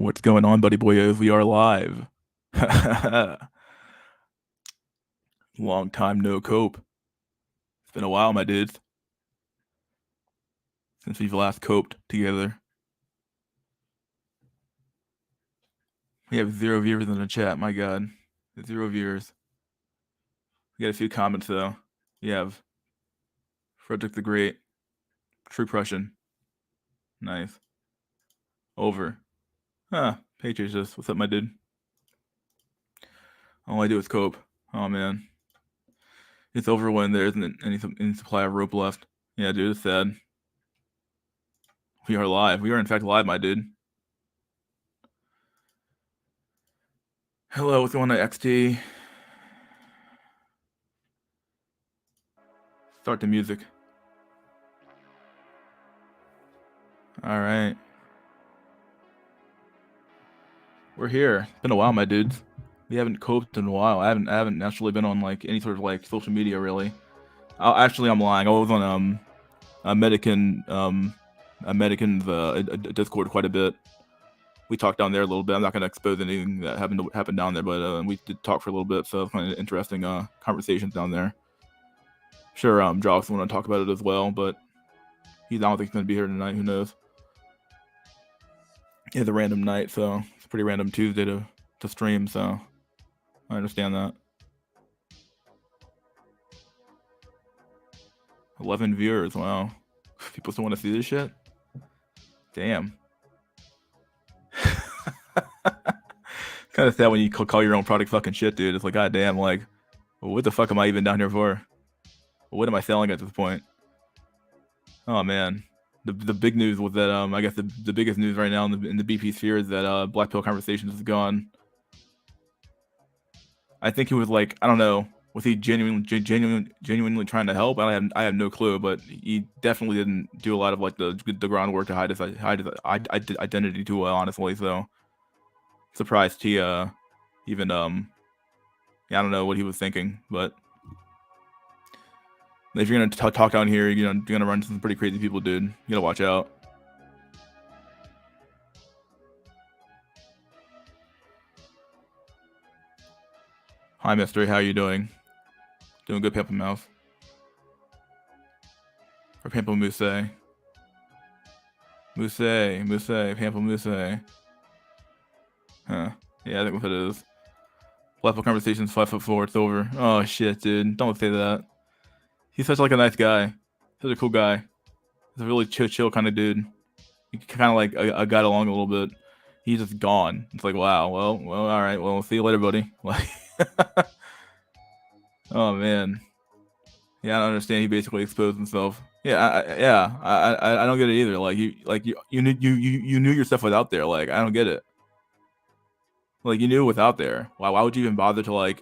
What's going on, buddy boyos? We are live. Long time no cope. It's been a while, my dudes, since we've last coped together. We have 0 viewers in the chat, my god. 0 viewers. We got a few comments, though. We have Frederick the Great, True Prussian. Nice. Over. Patriots, what's up, my dude? All I do is cope. Oh, man. It's over when there isn't any supply of rope left. Yeah, dude, it's sad. We are live. We are, in fact, live, my dude. Hello, what's going on, XT? Start the music. All right. We're here. It's been a while, my dudes. We haven't coped in a while. I haven't actually been on like any sort of like social media really. I'm lying. I was on Medican's Discord quite a bit. We talked down there a little bit. I'm not gonna expose anything that happened down there, but we did talk for a little bit. So it's kind of interesting conversations down there. Sure, Jock's want to talk about it as well, but I don't think he's gonna be here tonight. Who knows? It's a random night, so it's a pretty random Tuesday to stream. So I understand that. 11 viewers. Wow. People still want to see this shit? Damn. Kind of sad when you call your own product fucking shit, dude. It's like, goddamn, like, what the fuck am I even down here for? What am I selling at this point? Oh, man. The big news was that, I guess the biggest news right now in the BP sphere is that Black Pill Conversations is gone. I think he was like, I don't know, was he genuinely trying to help? I have no clue, but he definitely didn't do a lot of like the groundwork to hide his identity too well, honestly. So surprised he even yeah, I don't know what he was thinking, but if you're gonna talk down here, you're gonna run into some pretty crazy people, dude. You gotta watch out. Hi, Mystery. How you doing? Doing good, Pampa Mouse. Or Pampa Mousse. Pampa Mousse. Huh. Yeah, I think what it is. Level Conversations 5'4", it's over. Oh shit, dude. Don't say that. He's such like a nice guy. Such a cool guy. He's a really chill kind of dude. He kind of like I got along a little bit. He's just gone. It's like, wow. Well, all right. Well, see you later, buddy. Like, oh man. Yeah, I don't understand. He basically exposed himself. Yeah, I don't get it either. Like you knew your stuff was out there. Like, I don't get it. Like, you knew it was out there. Why would you even bother to like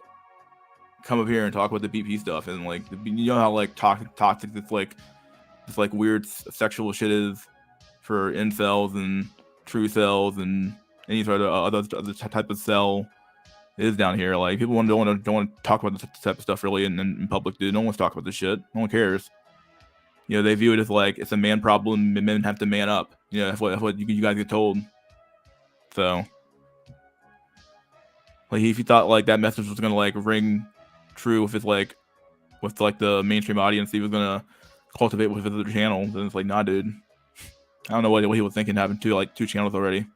come up here and talk about the BP stuff and like you know how like toxic this like weird sexual shit is for incels and true cells and any sort of other type of cell is down here. Like, people don't want to talk about this type of stuff really in public, dude. No one wants to talk about this shit. No one cares. You know, they view it as like it's a man problem and men have to man up. You know, that's what you guys get told. So, like, if you thought like that message was gonna like ring true with the mainstream audience he was gonna cultivate with his other channel, then it's like, nah, dude. I don't know what he was thinking, having two channels already.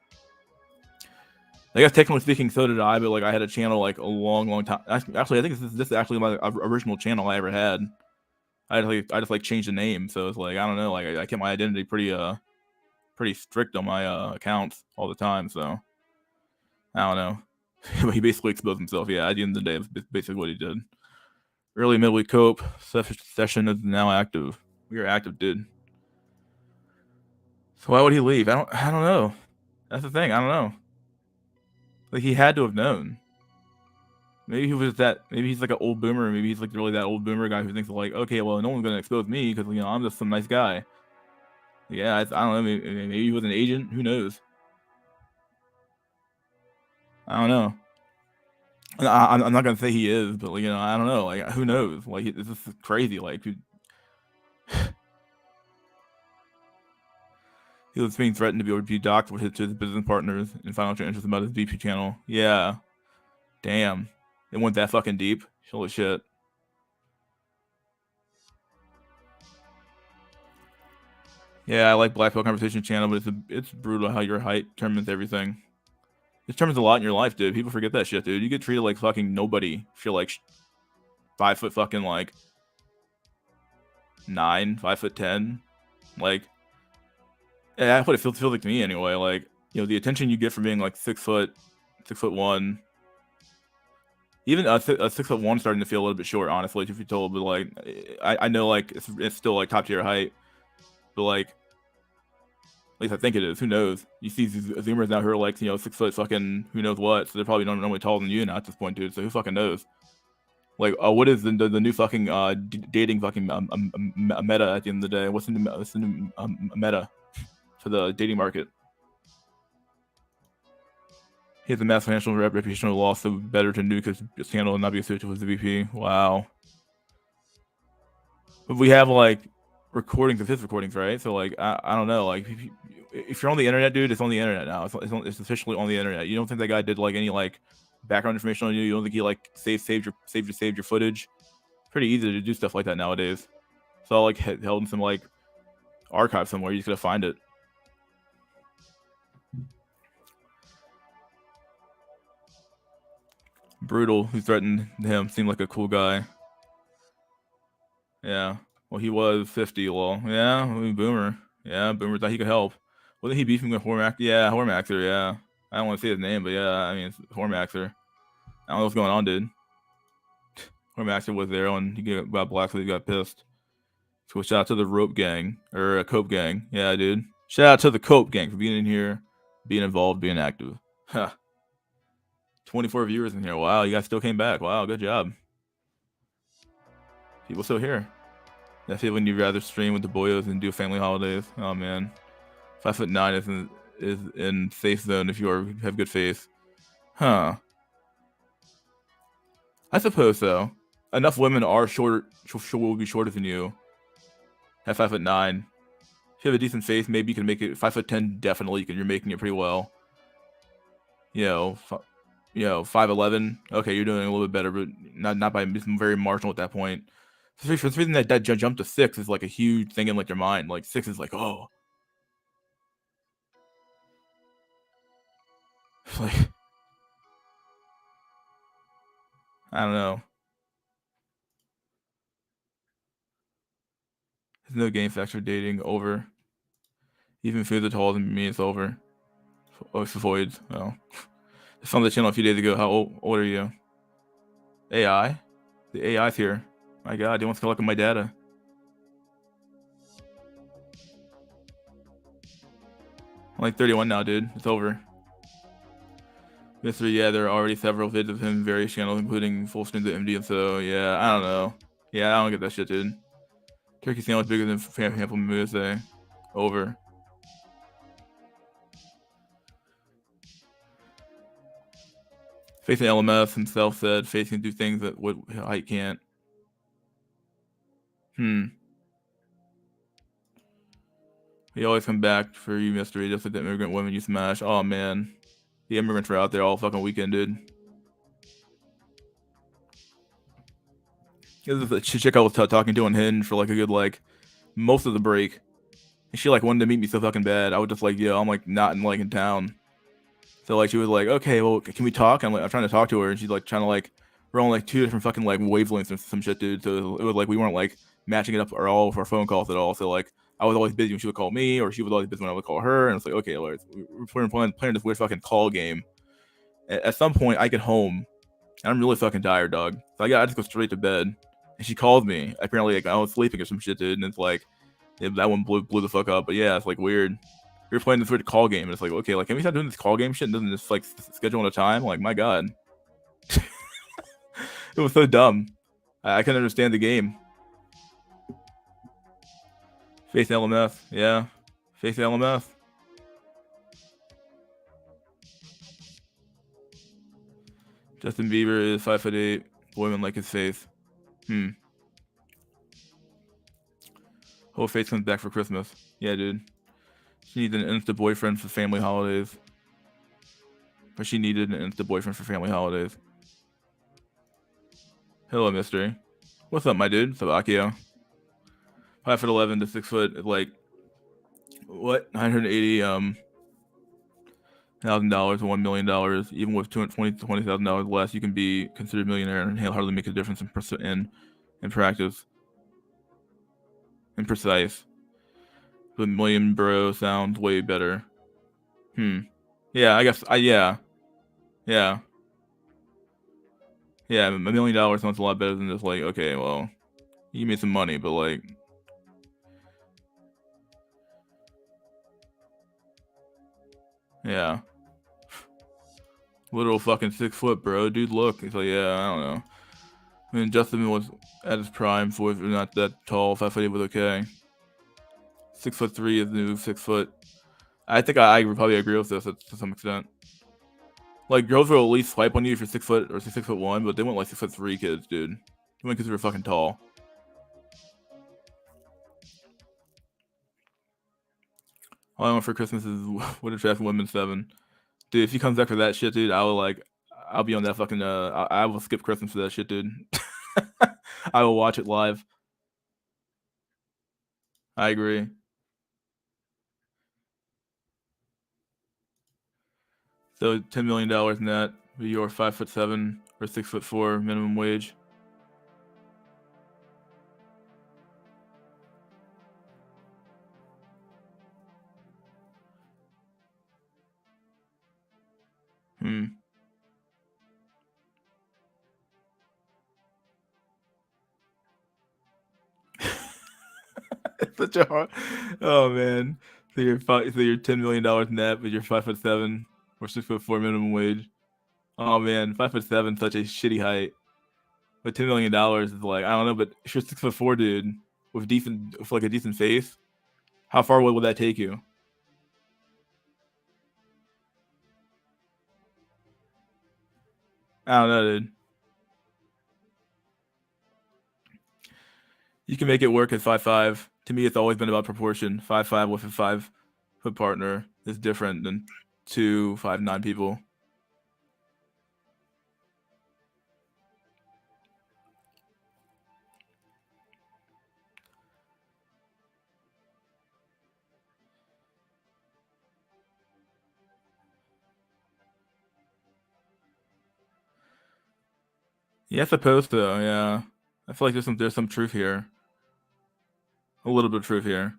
I guess technically speaking, so did I, but like I had a channel like a long time. Actually, I think this is actually my original channel I ever had. I just like changed the name, so it's like, I don't know, like I kept my identity pretty strict on my accounts all the time. So I don't know. He basically exposed himself. Yeah, at the end of the day, that's basically what he did. Early midweek cope session is now active. We are active, dude. So why would he leave? I don't know. That's the thing. I don't know. Like, he had to have known. Maybe he was that. Maybe he's like an old boomer. Maybe he's like really that old boomer guy who thinks like, okay, well, no one's gonna expose me because I'm just some nice guy. Yeah, I don't know. Maybe he was an agent. Who knows? I don't know. I'm not gonna say he is, but I don't know. Like, who knows? Like, this is crazy. Like, He was being threatened to be docked with his business partners and financial interests about his VP channel. Yeah. Damn. It went that fucking deep. Holy shit. Yeah, I like Black Belt Conversation channel, but it's brutal how your height determines everything. It determines a lot in your life, dude. People forget that shit, dude. You get treated like fucking nobody if you're like 5 foot fucking like 9, 5'10". Like, yeah, that's what it feels like to me anyway. Like, the attention you get from being like 6'1". Even a 6'1" starting to feel a little bit short, honestly. If you told, but like, I know like it's still like top tier height, but like, at least I think it is. Who knows? You see these Zoomers now who are like 6 foot fucking who knows what, so they're probably not normally taller than you now at this point, dude. So who fucking knows? Like, what is the new fucking dating fucking meta at the end of the day? What's the new meta for the dating market? He has a mass financial reputational loss, so better to nuke his channel and not be associated with the VP. Wow. But we have like recordings of his recordings, right? So like, I don't know. Like, if you're on the internet, dude, it's on the internet now. It's officially on the internet. You don't think that guy did like any like background information on you? You don't think he like saved your footage? Pretty easy to do stuff like that nowadays. It's all like held in some like archive somewhere. You just gotta find it. Brutal, who threatened him, seemed like a cool guy. Yeah. Well, he was 50. Well, yeah, I mean, Boomer. Yeah, Boomer thought he could help. Wasn't he beefing with Hormax? Yeah, Hormaxer, yeah. I don't want to say his name, but yeah, I mean, it's Hormaxer. I don't know what's going on, dude. Hormaxer was there when he got black, so he got pissed. So shout out to the Rope Gang, or Cope Gang. Yeah, dude. Shout out to the Cope Gang for being in here, being involved, being active. Huh. 24 viewers in here. Wow, you guys still came back. Wow, good job. People still here. That's when you'd rather stream with the boyos and do family holidays. Oh man, 5'9" is in safe zone if you have good faith. Huh. I suppose so. Enough women are short. Will be shorter than you. At 5'9", if you have a decent face, maybe you can make it 5'10". Definitely, you're making it pretty well. 5'11". Okay, you're doing a little bit better, but not by very marginal at that point. For the reason that jump to 6 is like a huge thing in like your mind. Like 6 is like, oh, like, I don't know. There's no game factor dating over. Even if you're taller than me, it's over. Oh, it's voids. Oh. I found the channel a few days ago. How old are you? AI? The AI's here. My god, he wants to look at my data. I'm like 31 now, dude. It's over. Mystery, yeah, there are already several vids of him in various channels, including full streams of MD, and so, yeah, I don't know. Yeah, I don't get that shit, dude. Turkey sandwich bigger than Hample USA. Over. Facing LMS himself said Face can do things that what height can't. He always come back for you, mystery, just like the immigrant women you smash. Oh man. The immigrants were out there all fucking weekend, dude. This is a chick I was talking to on Hinge for like a good like most of the break. And she like wanted to meet me so fucking bad. I was just like, yo, I'm like not in town. So like she was like, okay, well, can we talk? I'm trying to talk to her, and she's like trying to like we're on like 2 different fucking like wavelengths and some shit, dude. So it was like we weren't like matching it up or all for phone calls at all. So like I was always busy when she would call me, or she was always busy when I would call her, and it's like, okay, we're playing this weird fucking call game. At some point, I get home, and I'm really fucking tired, dog. So I just go straight to bed. And she called me. Apparently, like I was sleeping or some shit, dude. And it's like that one blew the fuck up. But yeah, it's like weird. We were playing this weird call game, and it's like, okay, like can we stop doing this call game shit and doesn't just like schedule on a time? Like my god, it was so dumb. I couldn't understand the game. Face LMF, yeah. Face LMF. Justin Bieber is 5'8". Women like his face. Whole face comes back for Christmas. Yeah, dude. She needs an Insta boyfriend for family holidays. But she needed an Insta boyfriend for family holidays. Hello, mystery. What's up, my dude? What's up, Akio? 5'11" to 6 foot, like what? $980 $1,000 to $1 million. Even with $20,000 less, you can be considered a millionaire and hardly make a difference in practice. Imprecise. But million bro sounds way better. Yeah, I guess. Yeah. Yeah. Yeah, $1 million sounds a lot better than just like, okay, well, you made some money, but like, yeah. Literal fucking 6 foot, bro. Dude, look. He's like, yeah, I don't know. I mean, Justin was at his prime, for not that tall. 5'8" was okay. 6'3" is the new 6 foot. I think I would probably agree with this to some extent. Like, girls will at least swipe on you if you're 6 foot or 6'1", but they want like 6'3" kids, dude. They want kids who are fucking tall. All I want for Christmas is What Attracts Women 7. Dude, if he comes back for that shit, dude, I'll be on that fucking, I will skip Christmas for that shit, dude. I will watch it live. I agree. So $10 million net, but you're 5'7" or 6'4" minimum wage. Such a hard. Oh man. So you're $10 million net, but you're 5'7" or 6'4" minimum wage. Oh man, 5'7", such a shitty height. But $10 million is like, I don't know, but if you're 6'4", dude, with like a decent face, how far away would that take you? I don't know, dude. You can make it work at 5'5". To me, it's always been about proportion. 5'5" with a 5 foot partner is different than 2 5'9" people. Yeah, I suppose so. Yeah, I feel like there's some truth here. A little bit of truth here.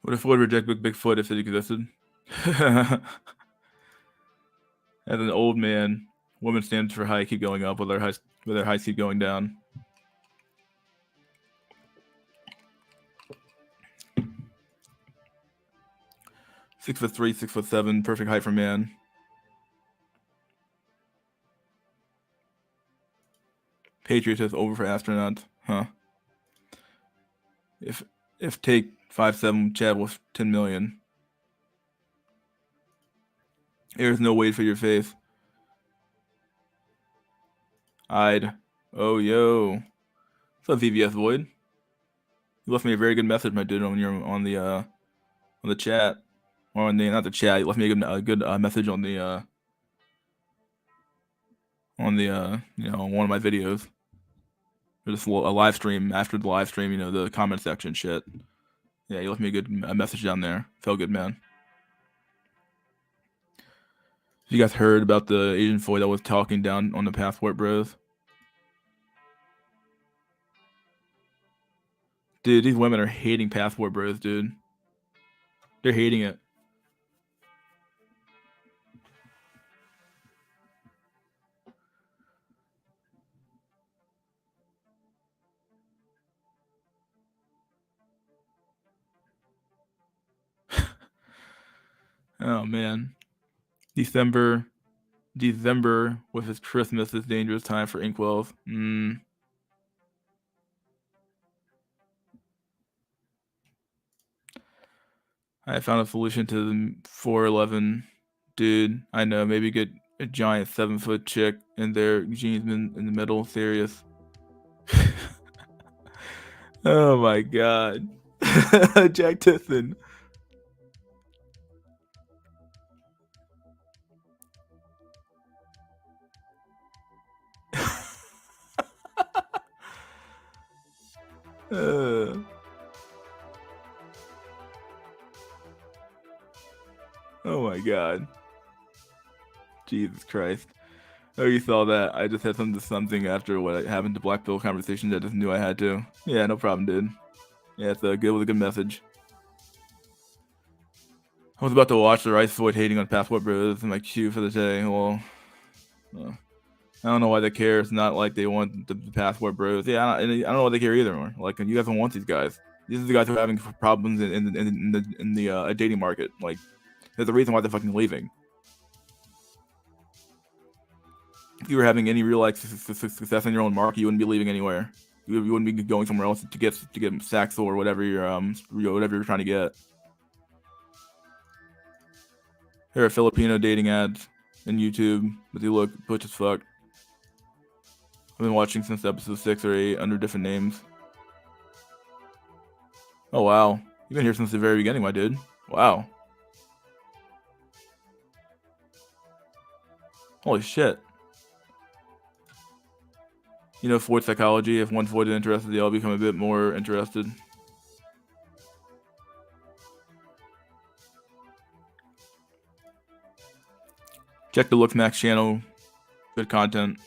What if Floyd reject Bigfoot if it existed? As an old man, woman stands for high keep going up, with their high keep going down. Six foot 3, 6'7", perfect height for man. Patriots is over for astronaut, huh? If take 5'7", Chad with 10 million. There's no weight for your face. I'd. Oh yo. What's up, VVS Void? You left me a very good message, my dude, on the chat, or on the not the chat. You left me a good message on the one of my videos. Just a live stream after the live stream, the comment section shit. Yeah, you left me a message down there. Felt good, man. You guys heard about the Asian boy that was talking down on the Passport Bros? Dude, these women are hating Passport Bros, dude. They're hating it. Oh man. December with his Christmas is dangerous time for inkwells. I found a solution to the 411. Dude, I know. Maybe get a giant 7-foot chick in there, jeans in the middle. Serious. Oh my god. Jack Tiffin. uh, oh my god. Jesus Christ. Oh, you saw that. I just had something after what happened to Black Pill conversation that I just knew I had to. Yeah, no problem, dude. Yeah, it's a good with a good message. I was about to watch the Rice Void hating on Passport Bros in my queue for the day. Well, I don't know why they care. It's not like they want the Passport Bros. Yeah, I don't know why they care either. Like, you guys don't want these guys. These are the guys who are having problems in the dating market. Like, there's a reason why they're fucking leaving. If you were having any real like success in your own market, you wouldn't be leaving anywhere. You wouldn't be going somewhere else to get Saxel or whatever you're trying to get. Here are Filipino dating ads in YouTube, but they look butch as fuck. I've been watching since episode 6 or 8 under different names. Oh wow, you've been here since the very beginning, my dude. Wow. Holy shit. You know, Ford psychology. If one Ford is interested, they all become a bit more interested. Check the Looks Max channel. Good content.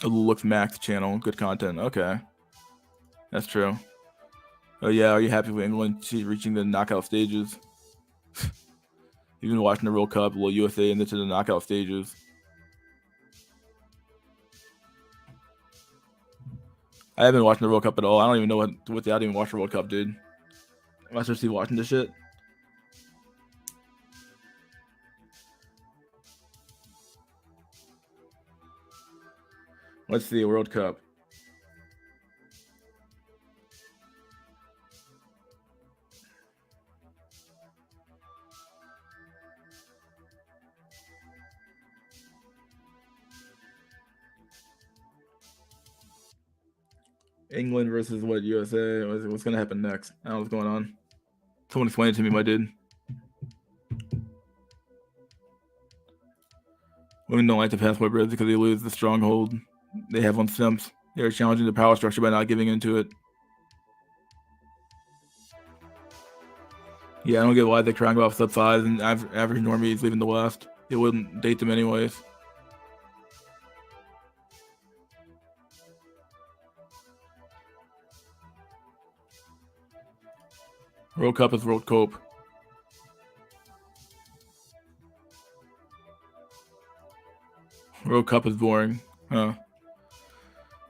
The Looks Max channel. Good content. Okay. That's true. Oh yeah, are you happy with England reaching the knockout stages? You've been watching the World Cup, will USA into the knockout stages. I haven't watched the World Cup at all. I don't even know what I didn't even watch the World Cup, dude. Am I supposed to be watching this shit? Let's see, World Cup. England versus what, USA? What's gonna happen next? I don't know what's going on. Someone explain it to me, my dude. Women don't like the Passport Bros because they lose the stronghold they have on simps. They are challenging the power structure by not giving into it. Yeah, I don't get why they're crying about sub 5 and average normies leaving the West. They wouldn't date them anyways. World Cup is World Cope. World Cup is boring. Huh.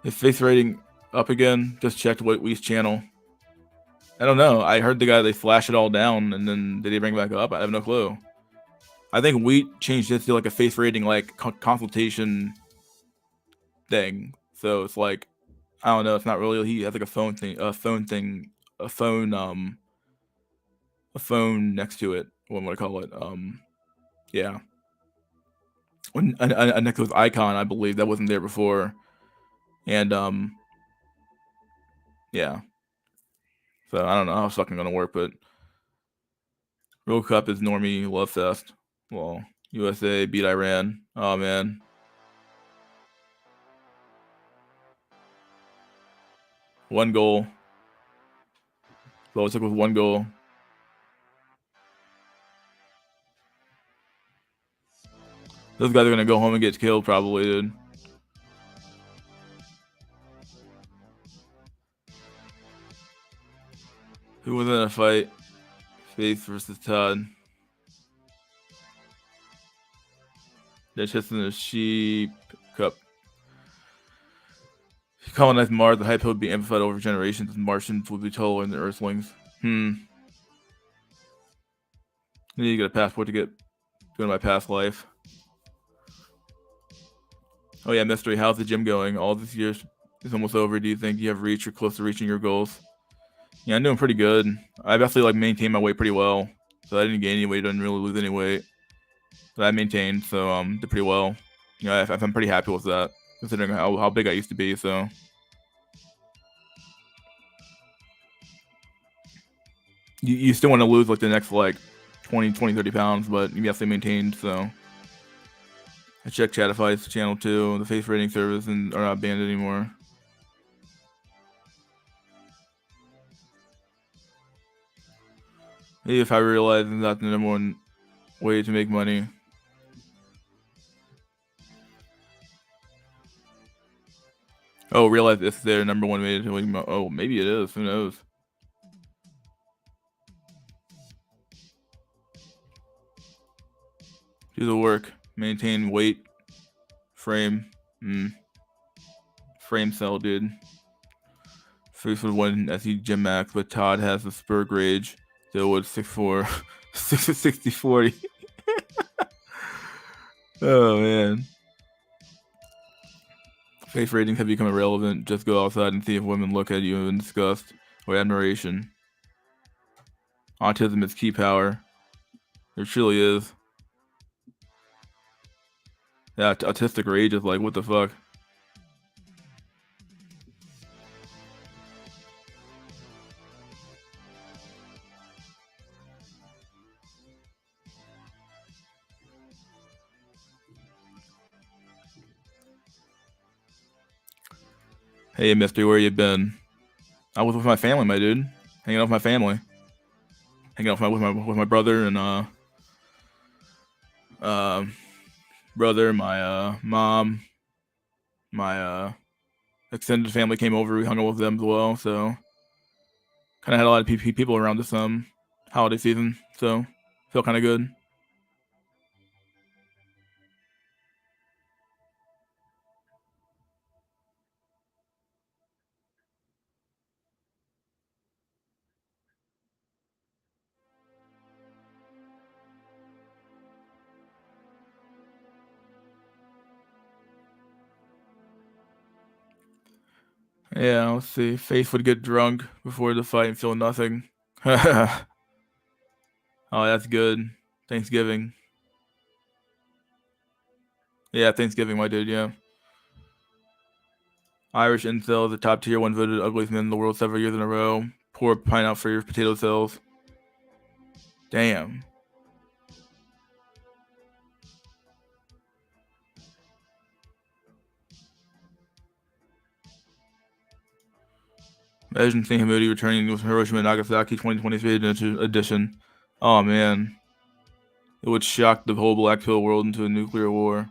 Is face rating up again? Just checked Wheat's channel. I don't know. I heard the guy, they flash it all down and then did he bring it back up? I have no clue. I think Wheat changed it to like a face rating like consultation thing. So it's like, I don't know. It's not really, he has like a phone next to it. What would I call it? Yeah. A next to his icon, I believe that wasn't there before. And yeah. So I don't know how it's fucking gonna work, but World Cup is normie love fest. Well, USA beat Iran. Oh man. One goal. So it took with one goal. Those guys are gonna go home and get killed probably, dude. Who was in a fight? Faith versus Todd. They're just in the Sheep Cup. If you colonize Mars, the hype would be amplified over generations. Martians would be taller than the Earthlings. You need to get a passport to go to my past life. Oh yeah, mystery. How's the gym going? All this year is almost over. Do you think you have reached or close to reaching your goals? Yeah, I'm doing pretty good. I've actually like maintained my weight pretty well, so I didn't gain any weight, didn't really lose any weight. But I maintained, so did pretty well. You know, I'm pretty happy with that, considering how big I used to be. So you still want to lose like the next like 20, 30 pounds, but you actually maintained. So I checked Chatify's channel too. The face rating service and are not banned anymore. Maybe if I realize that's the number one way to make money. Oh, realize it's their number one way to make money. Oh, maybe it is. Who knows? Do the work. Maintain weight. Frame. Frame cell, dude. Face would win SE Gym Max, but Todd has the Spurg Rage. Still would 6'4". 60-40. Oh, man. Face ratings have become irrelevant. Just go outside and see if women look at you in disgust or admiration. Autism is key power. There truly is. Yeah, autistic rage is like, what the fuck? Hey, mister, where you been? I was with my family, my dude. Hanging out with my family. Hanging out with my brother and brother, my mom, my extended family came over. We hung out with them as well. So kind of had a lot of people around this holiday season. So felt kind of good. Yeah, let's see. Faith would get drunk before the fight and feel nothing. Oh, that's good. Thanksgiving. Yeah, Thanksgiving, my dude, yeah. Irish incel, the top tier one voted ugliest men in the world several years in a row. Poor pine out for your potato cells. Damn. Imagine seeing Hamudi returning with Hiroshima and Nagasaki 2023 edition. Oh man. It would shock the whole Black Pill world into a nuclear war.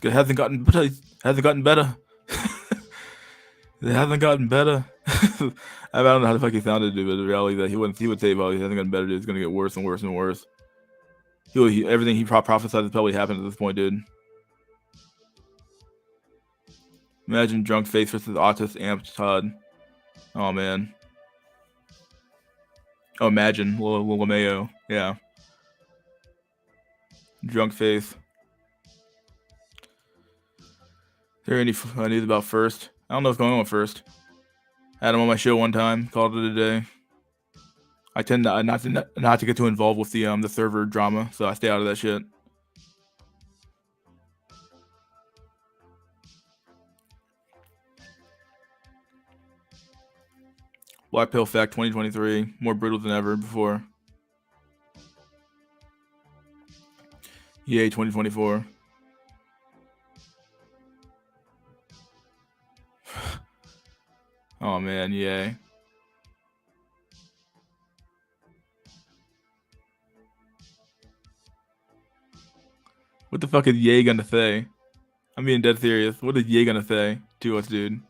It hasn't gotten better. It hasn't gotten better. It hasn't gotten better. I don't know how the fuck he sounded, dude, but the reality that he would say about it hasn't gotten better, dude. It's gonna get worse and worse and worse. Everything he prophesied has probably happened at this point, dude. Imagine drunk face versus autist amped Todd. Oh man. Oh, imagine Lil Mayo. Yeah. Drunk face. Is there any news about First? I don't know what's going on with First. I had him on my show one time. Called it a day. I tend not to get too involved with the server drama, so I stay out of that shit. Black Pill Fact 2023, more brutal than ever before. EA 2024. Oh man, EA. What the fuck is EA gonna say? I'm being dead serious. What is EA gonna say to us, dude?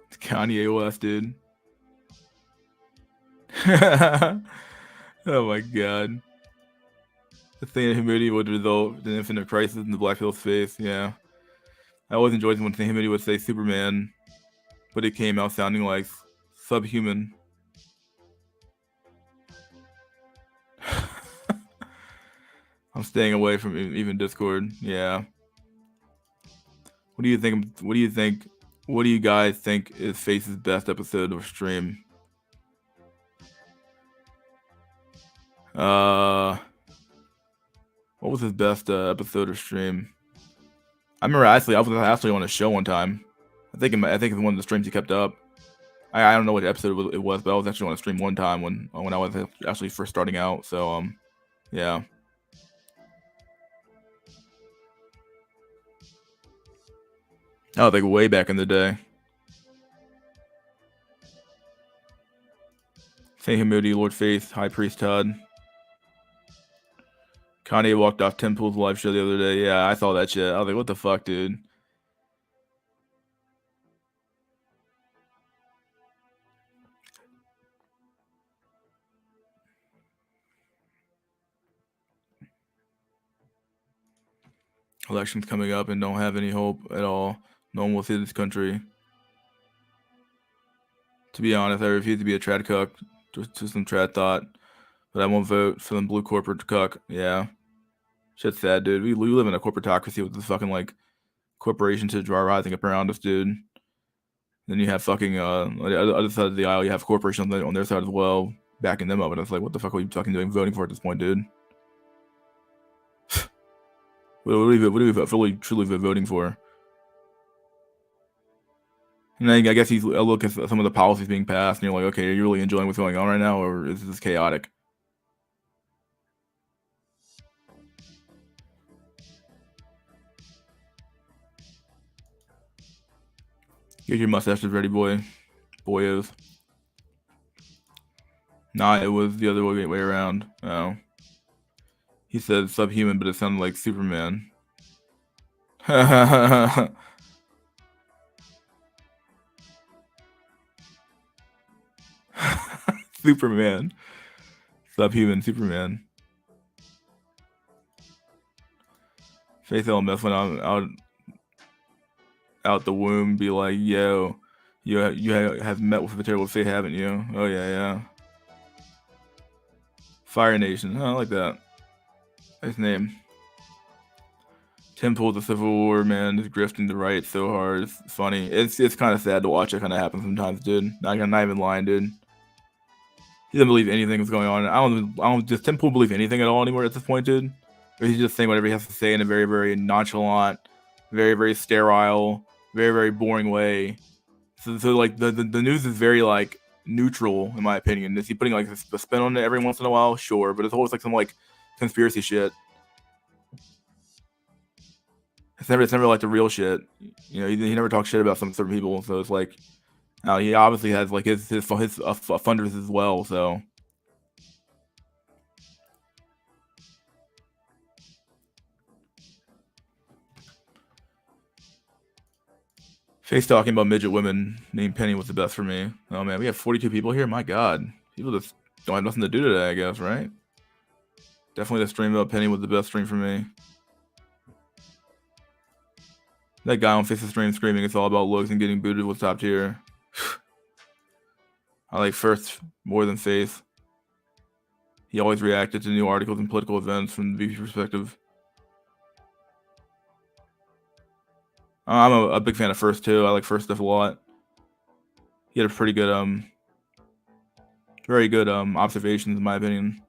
It's Kanye West, dude. Oh my god. The thing in humidity would result in infinite crisis in the black hole's face. Yeah, I always enjoyed when humidity would say Superman, but it came out sounding like subhuman. I'm staying away from even Discord. Yeah. What do you think? What do you think? What do you guys think is Face's best episode or stream? What was his best episode or stream? I remember I was actually on a show one time. I think it's one of the streams he kept up. I don't know what episode it was, but I was actually on a stream one time when I was actually first starting out. So yeah. Oh, like way back in the day. Saint Humidity, Lord Faith, High Priest Todd. Kanye walked off Tim Pool's live show the other day. Yeah, I saw that shit. I was like, what the fuck, dude? Elections coming up and don't have any hope at all. No one will see this country. To be honest, I refuse to be a trad cuck to some trad thought, but I won't vote for some blue corporate cuck. Yeah. Shit's sad, dude. We live in a corporatocracy with this fucking like corporations that are rising up around us, dude. Then you have fucking on the other side of the aisle, you have corporations on their side as well, backing them up, and it's like, what the fuck are you fucking doing voting for at this point, dude? What are we really truly voting for? And I guess I look at some of the policies being passed, and you're like, okay, are you really enjoying what's going on right now, or is this chaotic? Get your mustaches ready, boy. Boyos. Nah, it was the other way around. Oh. He said subhuman, but it sounded like Superman. Superman. Subhuman Superman. Faith LMS went out the womb, be like, yo, you have met with material fate, haven't you? Oh yeah. Fire Nation. Oh, I like that. Nice name. Tim pulled the Civil War, man, just grifting the right so hard. It's funny. It's kind of sad to watch it kind of happen sometimes, dude. Not even lying, dude. He doesn't believe anything is going on. I don't. Does Tim Pool believe anything at all anymore at this point, dude? Or he's just saying whatever he has to say in a very, very nonchalant, very, very sterile, very, very boring way. So like the news is very like neutral in my opinion. Is he putting like a spin on it every once in a while? Sure, but it's always like some like conspiracy shit. It's never like the real shit. You know, he never talks shit about some certain people. So it's like, he obviously has like his funders as well. So Face talking about midget women named Penny was the best for me. Oh man, we have 42 people here. My God, people just don't have nothing to do today. I guess, right? Definitely the stream about Penny was the best stream for me. That guy on Face's stream screaming it's all about looks and getting booted was top tier. I like First more than Face. He always reacted to new articles and political events from the VP perspective. I'm a big fan of First too. I like First stuff a lot. He had a pretty good very good observations in my opinion.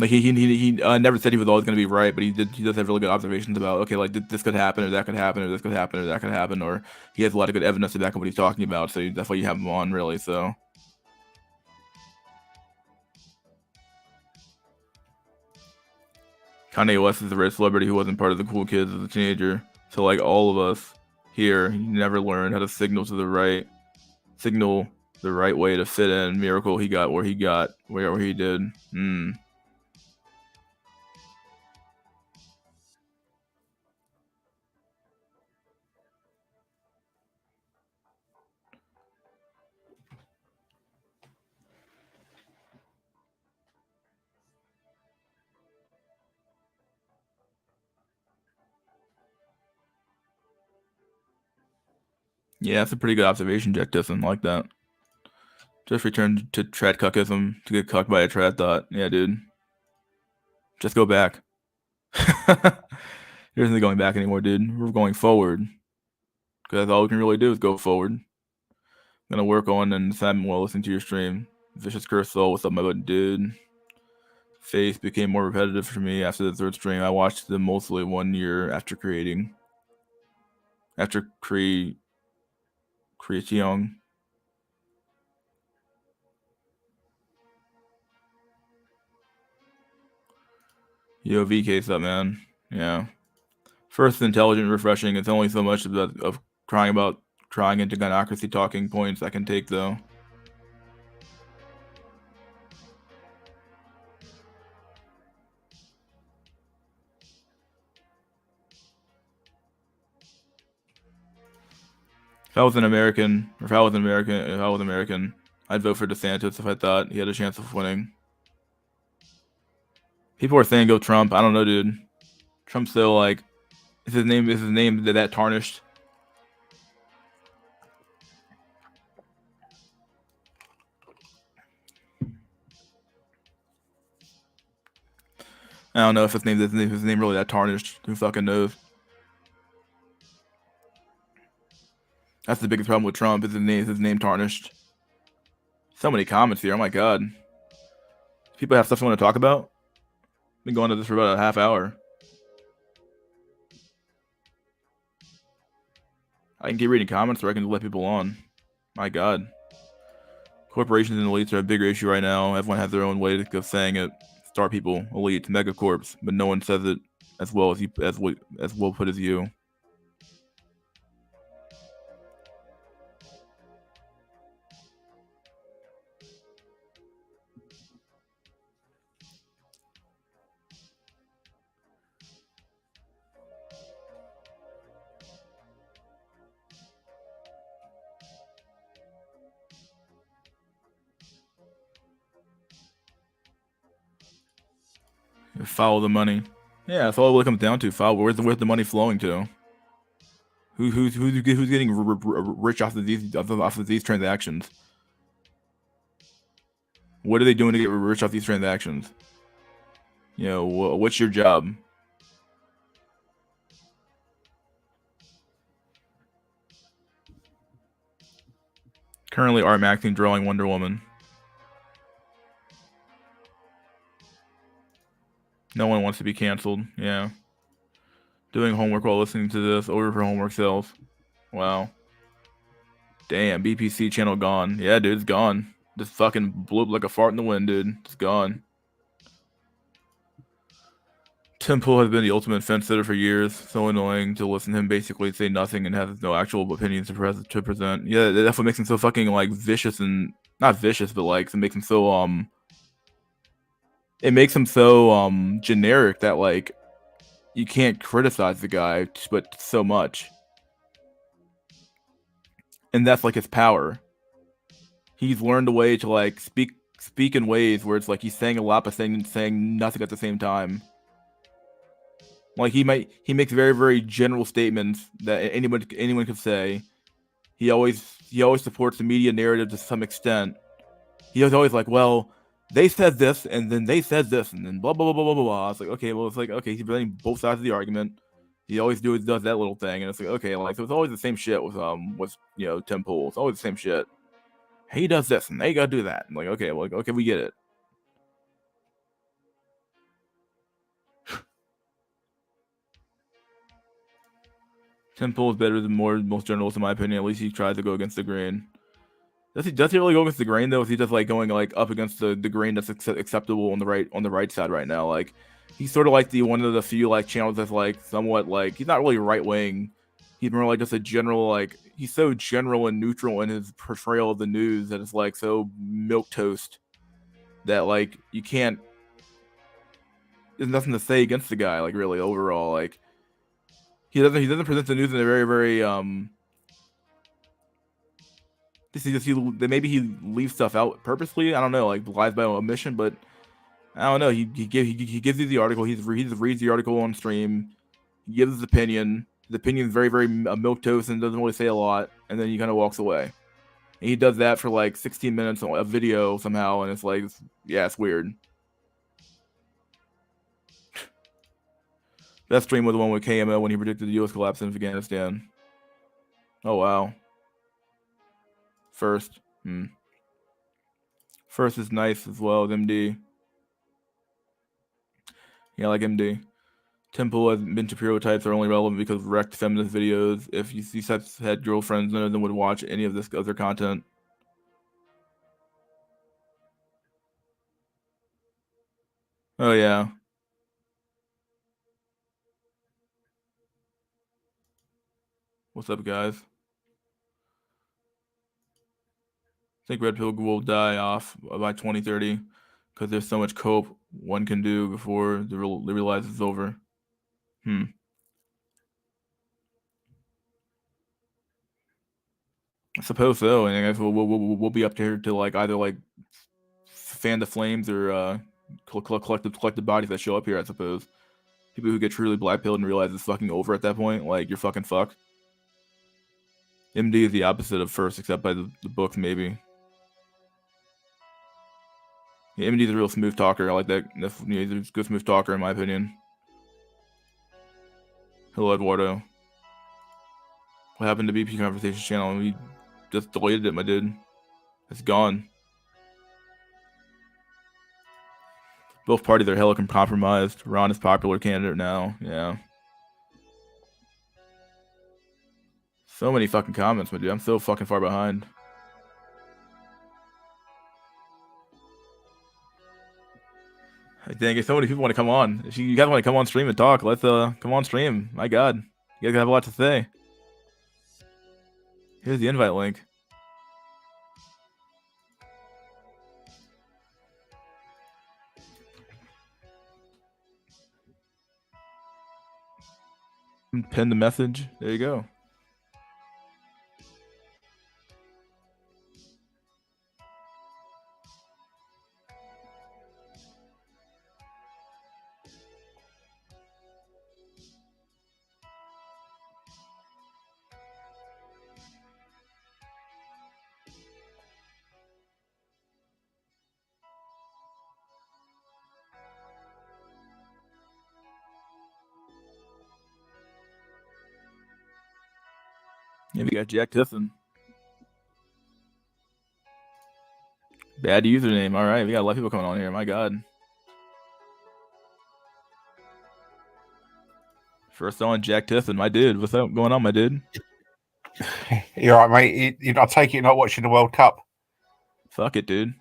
Like he never said he was always going to be right, but he does have really good observations about, okay, like this could happen or that could happen or this could happen or that could happen, or he has a lot of good evidence to back up what he's talking about. So that's why you have him on, really. So Kanye West is a rare celebrity who wasn't part of the cool kids as a teenager. So like all of us here, he never learned how to signal the right way to fit in. Miracle he got where he did. Yeah, that's a pretty good observation, Jack Disson. Like that. Just return to trad cuckism to get cucked by a trad thought. Yeah, dude. Just go back. There isn't going back anymore, dude. We're going forward. Because all we can really do is go forward. I'm gonna work on and Simon while listening to your stream. Vicious Curse Soul, what's up, my bud, dude? Faith became more repetitive for me after the third stream. I watched them mostly 1 year after creating. After creating. Yo, VK's up, man. Yeah. First, intelligent, refreshing. It's only so much of crying into gynocracy talking points I can take, though. If I was American, I'd vote for DeSantis if I thought he had a chance of winning. People are saying go Trump. I don't know, dude. Trump's still like, is his name that tarnished? I don't know if his name really that tarnished. Who fucking knows? That's the biggest problem with Trump. Is his name tarnished? So many comments here. Oh my god. People have stuff they want to talk about. Been going to this for about a half hour. I can keep reading comments or I can let people on. My god. Corporations and elites are a bigger issue right now. Everyone has their own way of saying it. Star people, elites, megacorps, but no one says it as well put as you. Follow the money. Yeah, that's all it really comes down to. Follow where's the money flowing to? Who's getting rich off of these transactions? What are they doing to get rich off these transactions? You know, what's your job? Currently, art maxing drawing Wonder Woman. No one wants to be canceled. Yeah. Doing homework while listening to this. Order for homework sales. Wow. Damn, BPC channel gone. Yeah, dude, it's gone. Just fucking blew up like a fart in the wind, dude. It's gone. Tim Pool has been the ultimate fence sitter for years. So annoying to listen to him basically say nothing and has no actual opinions to present. Yeah, that's what makes him so fucking like vicious and not vicious, but like it makes him so generic that like you can't criticize the guy but so much. And that's like his power. He's learned a way to like speak in ways where it's like he's saying a lot but saying nothing at the same time. Like he makes very, very general statements that anyone could say. He always supports the media narrative to some extent. He was always like, well, they said this and then they said this and then blah blah blah blah blah blah. It's like okay, he's presenting both sides of the argument. He always does that little thing, and it's like okay, like so it's always the same shit with Tim Pool. It's always the same shit. He does this and they gotta do that. I'm like okay, we get it. Tim Pool is better than most journalists in my opinion. At least he tries to go against the grain. Does he really go against the grain though? Is he just like going like up against the grain that's acceptable on the right side right now? Like he's sort of like one of the few like channels that's like somewhat like he's not really right wing. He's more like just a general like he's so general and neutral in his portrayal of the news that it's like so milquetoast that like you can't. There's nothing to say against the guy like really overall like he doesn't present the news in a very very maybe he leaves stuff out purposely. I don't know, like lies by omission, but I don't know. He gives you the article. He just reads the article on stream. He gives his opinion. His opinion is very very milquetoast and doesn't really say a lot. And and then he kind of walks away. And he does that for like 16 minutes of video somehow, and it's like, yeah, it's weird. That stream was the one with KML when he predicted the U.S. collapse in Afghanistan. Oh, wow. First. First is nice as well as MD. Yeah, I like MD. Temple has been stereotypes are only relevant because of wrecked feminist videos. If you see such had girlfriends, none of them would watch any of this other content. Oh, yeah. What's up, guys? I think Red Pill will die off by 2030 because there's so much cope one can do before they realize it's over. I suppose so, and I guess we'll be up here to like either like fan the flames or collect the bodies that show up here. I suppose people who get truly black pilled and realize it's fucking over at that point, like you're fucking fucked. MD is the opposite of first, except by the books maybe. Yeah, MD's a real smooth talker. I like that. He's a good smooth talker in my opinion. Hello, Eduardo. What happened to BP Conversation channel? We just deleted it, my dude. It's gone. Both parties are hella compromised. Ron is popular candidate now. Yeah. So many fucking comments, my dude. I'm so fucking far behind. Dang, if so many people want to come on. If you guys want to come on stream and talk, let's come on stream. My God. You guys have a lot to say. Here's the invite link. Pin the message. There you go. Yeah, we got Jack Tiffin. Bad username. All right, we got a lot of people coming on here. My God. First on Jack Tiffin, my dude. What's up going on, my dude? You're right, mate. I take it you're not watching the World Cup. Fuck it, dude.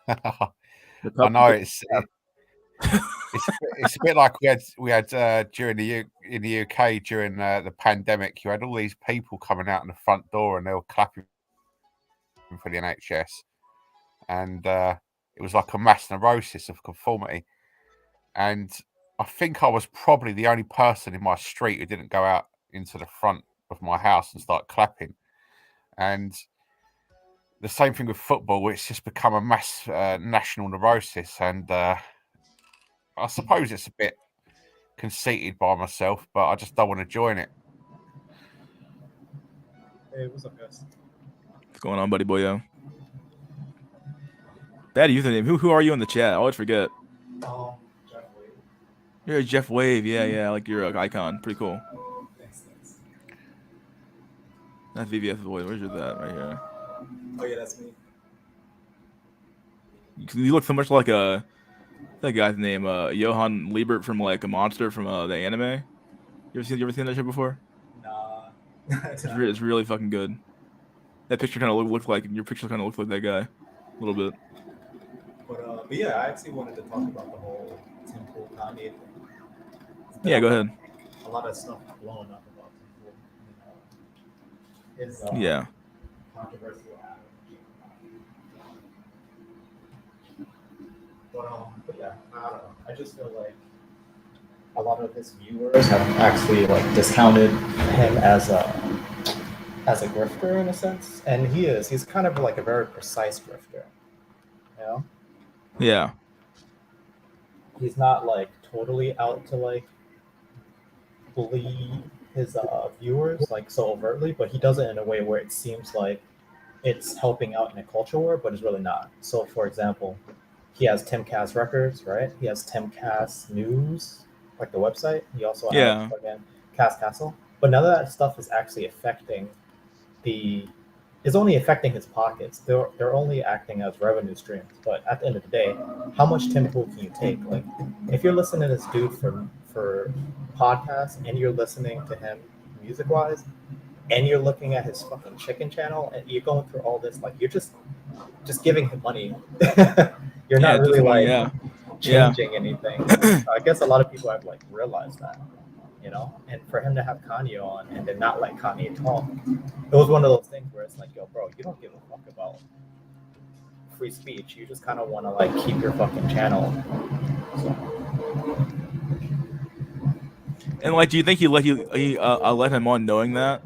I know it's a bit like we had during in the UK during the pandemic. You had all these people coming out in the front door and they were clapping for the NHS, and it was like a mass neurosis of conformity. And I think I was probably the only person in my street who didn't go out into the front of my house and start clapping. And the same thing with football; it's just become a mass national neurosis, and I suppose it's a bit conceited by myself, but I just don't want to join it. Hey, what's up, guys? What's going on, buddy boyo? Bad username. Who are you in the chat? I always forget. Jeff Wade. You're Jeff Wave. Yeah. Like you're an icon. Pretty cool. Thanks. That's VVS boy. Where's your that right here? Oh yeah, that's me. You look so much like that guy's name, Johann Liebert from like a monster from the anime. You ever seen that shit before? Nah. It's really fucking good. That picture kind of looks like your picture kind of looks like that guy, a little bit. But yeah, I actually wanted to talk about the whole Temple Kanye thing. Yeah, go ahead. A lot of stuff blowing up about Temple. His yeah. Controversial. But yeah, I don't know. I just feel like a lot of his viewers have actually like discounted him as a grifter in a sense, and he's kind of like a very precise grifter, you know? Yeah. He's not like totally out to like bully his viewers like so overtly, but he does it in a way where it seems like it's helping out in a culture war, but it's really not. So, for example, he has Timcast Records, right? He has Timcast News, like the website. He also has Yeah. again Cast Castle, but none of that stuff is actually affecting the. Is only affecting his pockets. They're only acting as revenue streams. But at the end of the day, how much Tim Pool can you take? Like, if you're listening to this dude for podcasts and you're listening to him music wise, and you're looking at his fucking chicken channel and you're going through all this, like you're just giving him money. You're Yeah, not really just money, like yeah. changing anything. I guess a lot of people have like realized that, you know. And for him to have Kanye on and then not let Kanye talk, it was one of those things where it's like, yo, bro, you don't give a fuck about free speech. You just kind of want to like keep your fucking channel. So, And like, do you think he let him on knowing that?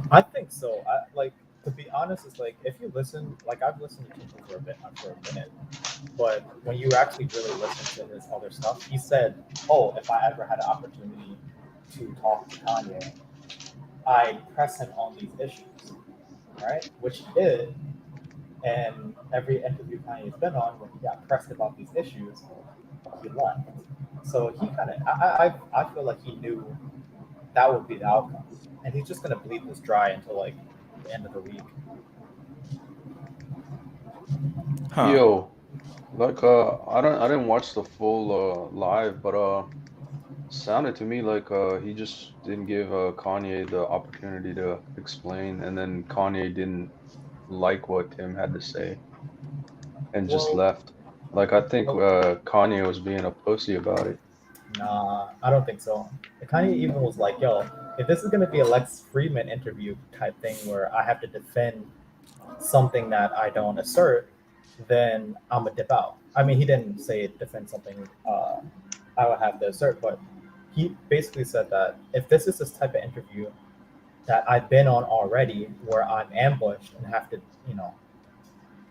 I think so. I like, to be honest, it's like if you listen, like I've listened to Tinkle for a minute, but when you actually really listen to his other stuff, he said, "Oh, if I ever had an opportunity to talk to Kanye, I'd press him on these issues," right? Which he did, and every interview Kanye's been on, when he got pressed about these issues, he left. So he kind of, I feel like he knew that would be the outcome, and he's just gonna bleed this dry until like the end of the week. Huh. Yo, like I didn't watch the full live, but sounded to me like he just didn't give Kanye the opportunity to explain, and then Kanye didn't like what Tim had to say and just Well, left. Like I think well, Kanye was being a pussy about it. nah, I don't think so. Kanye even was like, "Yo, if this is gonna be a Lex Friedman interview type thing where I have to defend something that I don't assert, then I'm gonna dip out." I mean, he didn't say defend something I would have to assert, but he basically said that if this is this type of interview that I've been on already, where I'm ambushed and have to, you know,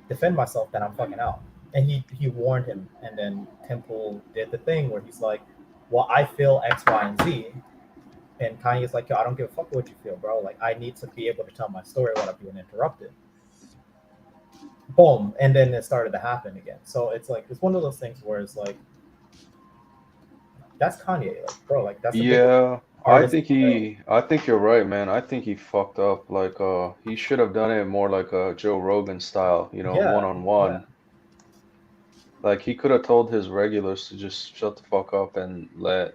defend myself, then I'm fucking out. And he warned him, and then Temple did the thing where he's like, "Well, I feel X, Y, and Z," and Kanye's like, "Yo, I don't give a fuck what you feel, bro. Like, I need to be able to tell my story without being interrupted." Boom, and then it started to happen again. So it's like it's one of those things where it's like that's Kanye, like bro, like that's the biggest Yeah, artist in the world. I think you're right, man. I think he fucked up. Like he should have done it more like a Joe Rogan style, you know, one Yeah, on yeah. one. Like he could have told his regulars to just shut the fuck up and let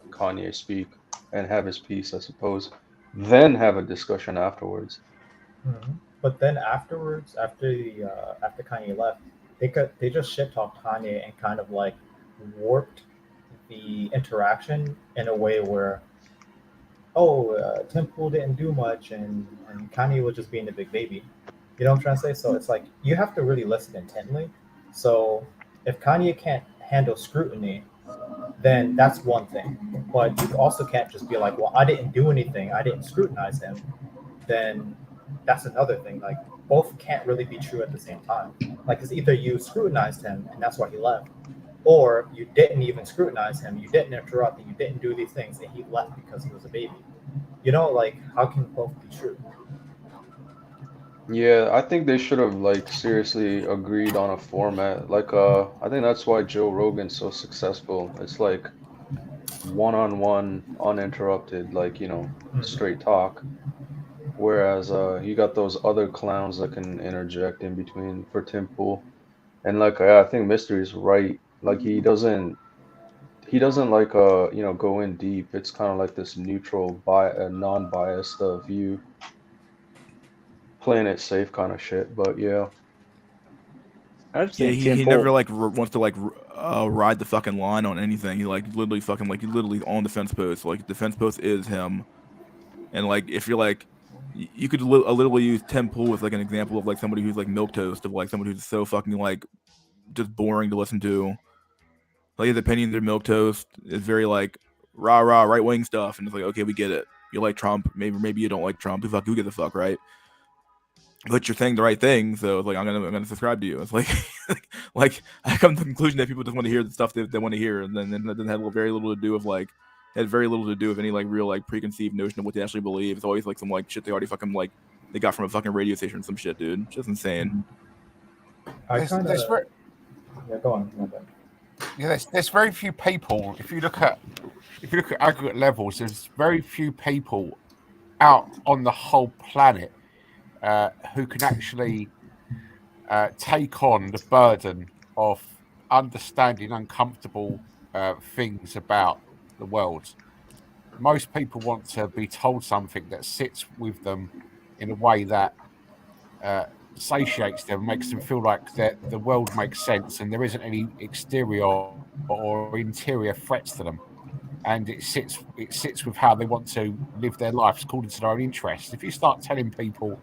Kanye speak and have his piece, I suppose. Then have a discussion afterwards. But then afterwards, after Kanye left, they just shit talked Kanye and kind of like warped the interaction in a way where Tim Pool didn't do much and Kanye was just being the big baby. You know what I'm trying to say? So it's like you have to really listen intently. So if Kanye can't handle scrutiny, then that's one thing. But you also can't just be like, well, I didn't do anything, I didn't scrutinize him. Then that's another thing. Like both can't really be true at the same time. Like it's either you scrutinized him and that's why he left, or you didn't even scrutinize him, you didn't interrupt, and you didn't do these things, and he left because he was a baby. You know, like how can both be true? Yeah, I think they should have like seriously agreed on a format. Like I think that's why Joe Rogan's so successful. It's like one-on-one, uninterrupted, like, you know, straight talk. Whereas you got those other clowns that can interject in between for Tim Pool. And like I think Mystery's right. Like he doesn't like you know, go in deep. It's kind of like this neutral non-biased view, playing it safe kind of shit. But yeah. I just Yeah, think he never Temple. like wants to like ride the fucking line on anything. He like literally fucking like he literally on defense post. Like defense post is him. And like if you're like you could literally use Tim Pool as like an example of like somebody who's like milk toast, of like somebody who's so fucking like just boring to listen to. Like his opinions are milk toast. It's very like rah rah right wing stuff, and it's like okay, we get it. You like Trump, maybe you don't like Trump. Who gives a fuck, right? But you're saying the right thing, so it's like I'm gonna subscribe to you. It's like like I come to the conclusion that people just want to hear the stuff they want to hear, and then that doesn't have very little to do with like had very little to do with any like real like preconceived notion of what they actually believe. It's always like some like shit they already fucking like they got from a fucking radio station or some shit, dude. It's just insane. I There's, kind there's, of very, yeah. Go on. My bad. yeah, there's very few people. If you look at aggregate levels, there's very few people out on the whole planet who can actually take on the burden of understanding uncomfortable things about the world. Most people want to be told something that sits with them in a way that satiates them, makes them feel like that the world makes sense and there isn't any exterior or interior threats to them. And it sits with how they want to live their lives according to their own interests. If you start telling people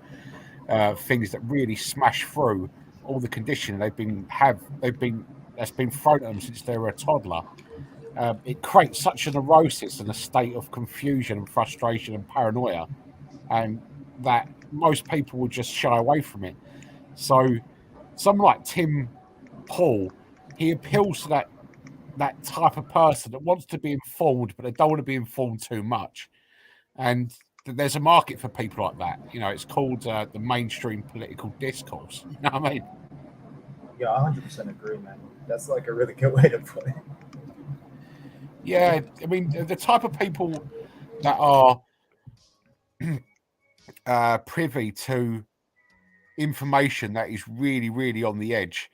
things that really smash through all the conditioning that's been thrown at them since they were a toddler, it creates such a neurosis and a state of confusion and frustration and paranoia, and that most people will just shy away from it. So, someone like Tim Hall, he appeals to that type of person that wants to be informed, but they don't want to be informed too much. And there's a market for people like that. You know, it's called the mainstream political discourse. You know what I mean? Yeah, 100% agree, man. That's like a really good way to put it. Yeah, I mean, the type of people that are privy to information that is really, really on the edge,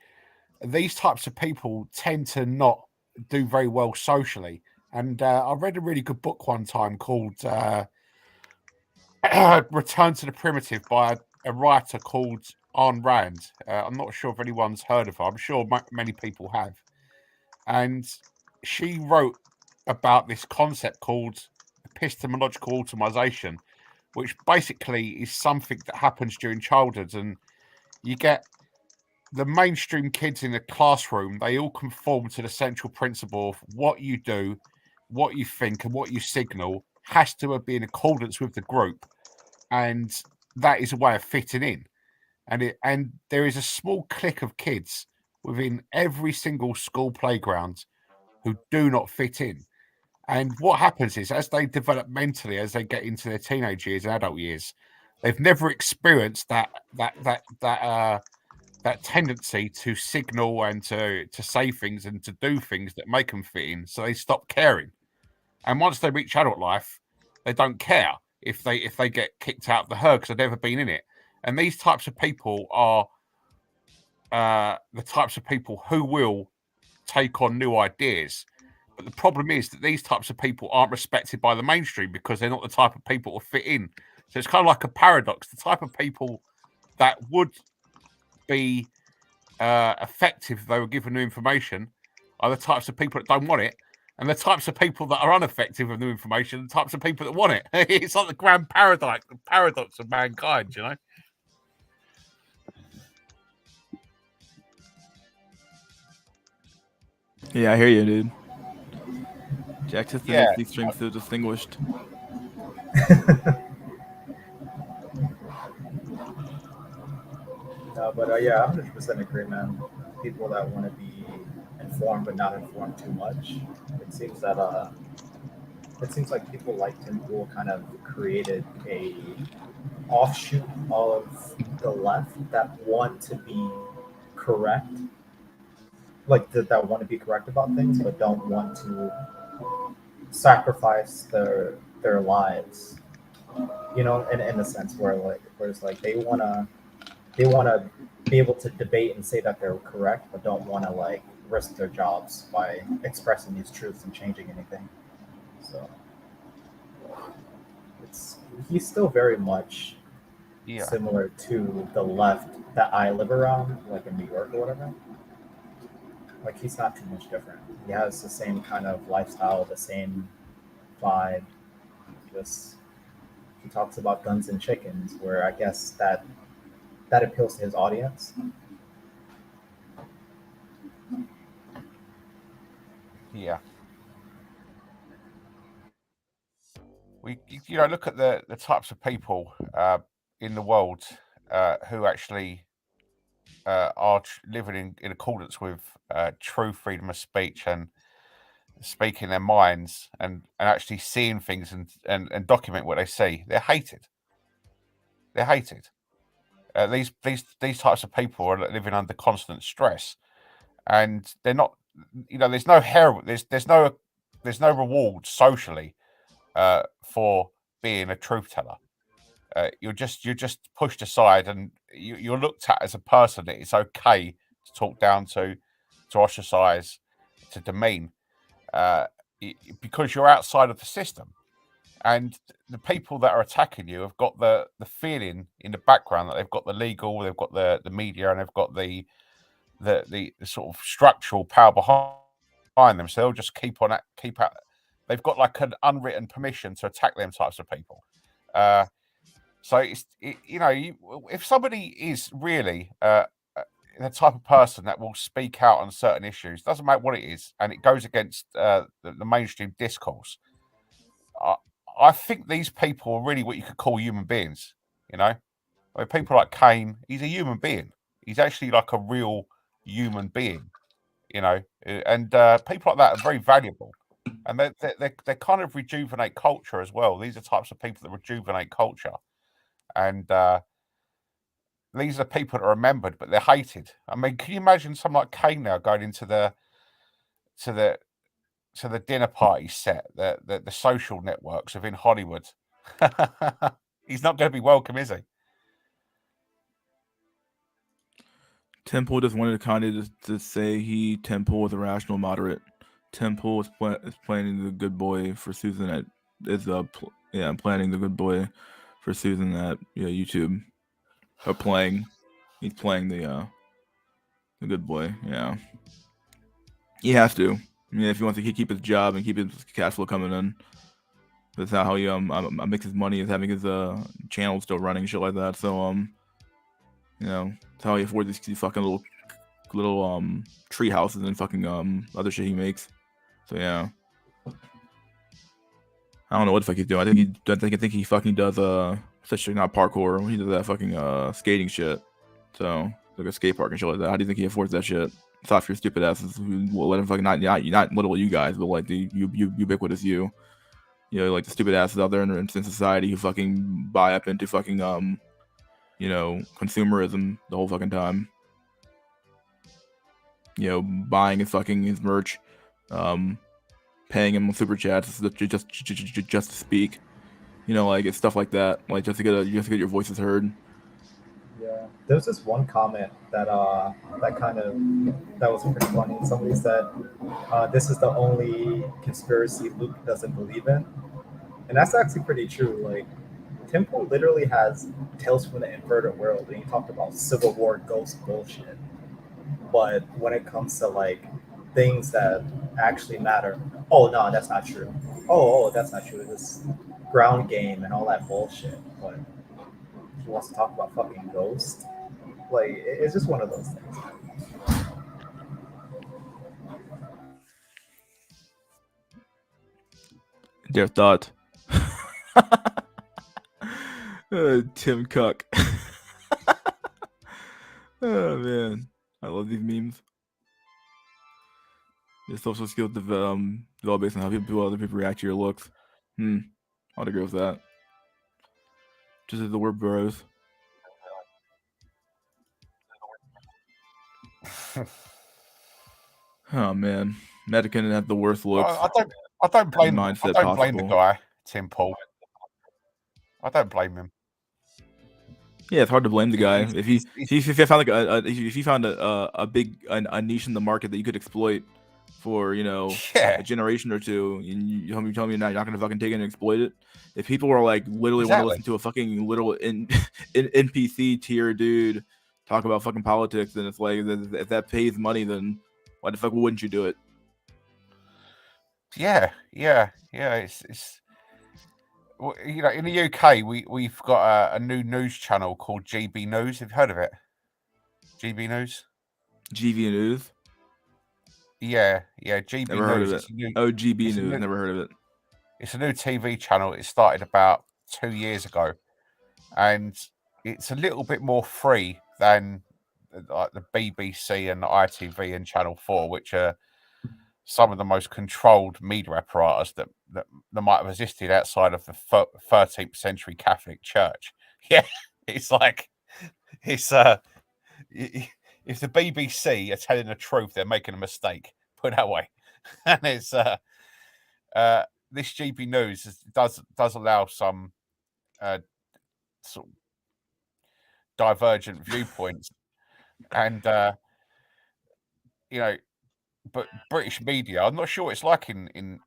these types of people tend to not do very well socially. And I read a really good book one time called Return to the Primitive by a writer called Ayn Rand. I'm not sure if anyone's heard of her. I'm sure many people have. And she wrote about this concept called epistemological automation, which basically is something that happens during childhood. And you get the mainstream kids in the classroom, they all conform to the central principle of what you do, what you think, and what you signal has to be in accordance with the group. And that is a way of fitting in. And there is a small clique of kids within every single school playground who do not fit in. And what happens is, as they develop mentally, as they get into their teenage years and adult years, they've never experienced that tendency to signal and to say things and to do things that make them fit in. So they stop caring. And once they reach adult life, they don't care if they get kicked out of the herd because they've never been in it. And these types of people are the types of people who will take on new ideas. But the problem is that these types of people aren't respected by the mainstream because they're not the type of people to fit in. So it's kind of like a paradox. The type of people that would be effective if they were given new information are the types of people that don't want it. And the types of people that are ineffective with new information, the types of people that want it. It's like the grand paradox of mankind, you know? Yeah, I hear you, dude. Jack Tista Yeah. makes these streams so distinguished. No, but yeah, 100% agree, man. People that want to be informed but not informed too much. It seems that it seems like people like Tim Pool kind of created a offshoot of the left that want to be correct, like that want to be correct about things, but don't want to sacrifice their lives. You know, in a sense where it's like they wanna be able to debate and say that they're correct, but don't want to like risk their jobs by expressing these truths and changing anything. So it's he's still very much Yeah. similar to the left that I live around, like in New York or whatever. Like he's not too much different. He has the same kind of lifestyle, the same vibe. Just he talks about guns and chickens, where I guess that appeals to his audience. Yeah. We, look at the types of people in the world who actually are living in accordance with true freedom of speech and speaking their minds and actually seeing things and document what they see, they're hated. They're hated. These types of people are living under constant stress, and they're not. There's no there's no reward socially for being a truth teller. You're just pushed aside, and you're looked at as a person that it's okay to talk down to ostracize, to demean, because you're outside of the system. And the people that are attacking you have got the feeling in the background that they've got the legal, they've got the media, and they've got the sort of structural power behind them. So they'll just keep out. They've got like an unwritten permission to attack them types of people. So if somebody is really the type of person that will speak out on certain issues, doesn't matter what it is, and it goes against the mainstream discourse, I think these people are really what you could call human beings. People like Kane, he's a human being. He's actually like a real human being. And people like that are very valuable, and they kind of rejuvenate culture as well. These are types of people that rejuvenate culture, and these are people that are remembered, but they're hated. I mean, can you imagine someone like Kane now going into the dinner party set, the social networks within Hollywood? He's not going to be welcome, is he? Temple just wanted Kanye to say Temple was a rational moderate. Temple is planning the good boy for Susan planning the good boy for Susan at YouTube. He's playing the good boy. Yeah, he has to. I mean, if he wants to keep his job and keep his cash flow coming in, that's how he makes his money, is having his channel still running, shit like that. So that's how he affords these fucking little tree houses and fucking other shit he makes. So yeah, I don't know what the fuck he's doing. I think he fucking does such not parkour. He does that fucking skating shit. So like a skate park and shit like that. How do you think he affords that shit? Stop your stupid asses who will let him fucking not little you guys, but like the ubiquitous you. Like the stupid asses out there in society who fucking buy up into fucking consumerism the whole fucking time. Buying his merch, paying him on super chats just to speak. Like it's stuff like that, like just to get your voices heard. Yeah, there's this one comment that was pretty funny. Somebody said, "This is the only conspiracy Luke doesn't believe in," and that's actually pretty true. Like, Temple literally has Tales from the Inverted World, and he talked about Civil War ghost bullshit. But when it comes to like things that actually matter, oh no, that's not true. Oh, that's not true. This ground game and all that bullshit. But he wants to talk about fucking ghosts. Like, it's just one of those things. Dear thought. Tim Cook. Oh man, I love these memes. Your social skills develop based on how other people react to your looks. I'd agree with that. Just as the word bros. Oh man, Medican had the worst looks. I don't blame him. I don't blame the guy, Tim Paul. I don't blame him. Yeah, it's hard to blame the guy if he found like if he found a big niche in the market that you could exploit for a generation or two, and you tell me you're not gonna fucking take it and exploit it. If people are like literally want to listen to a fucking little NPC tier dude talk about fucking politics, then it's like if that pays money, then why the fuck wouldn't you do it? Yeah. It's in the UK we've got a new news channel called GB News. Have you heard of it? GB News. GV News. Yeah, GB Never News. Heard of it. GB News. Never heard of it. It's a new TV channel. It started about 2 years ago, and it's a little bit more free than like the BBC and the ITV and Channel 4, which are some of the most controlled media apparatus that might have existed outside of the 13th century Catholic Church. Yeah, it's like it's if the BBC are telling the truth, they're making a mistake. Put it that way. And it's this GB News does allow some sort of divergent viewpoints, and you know, but British media, I'm not sure what it's like in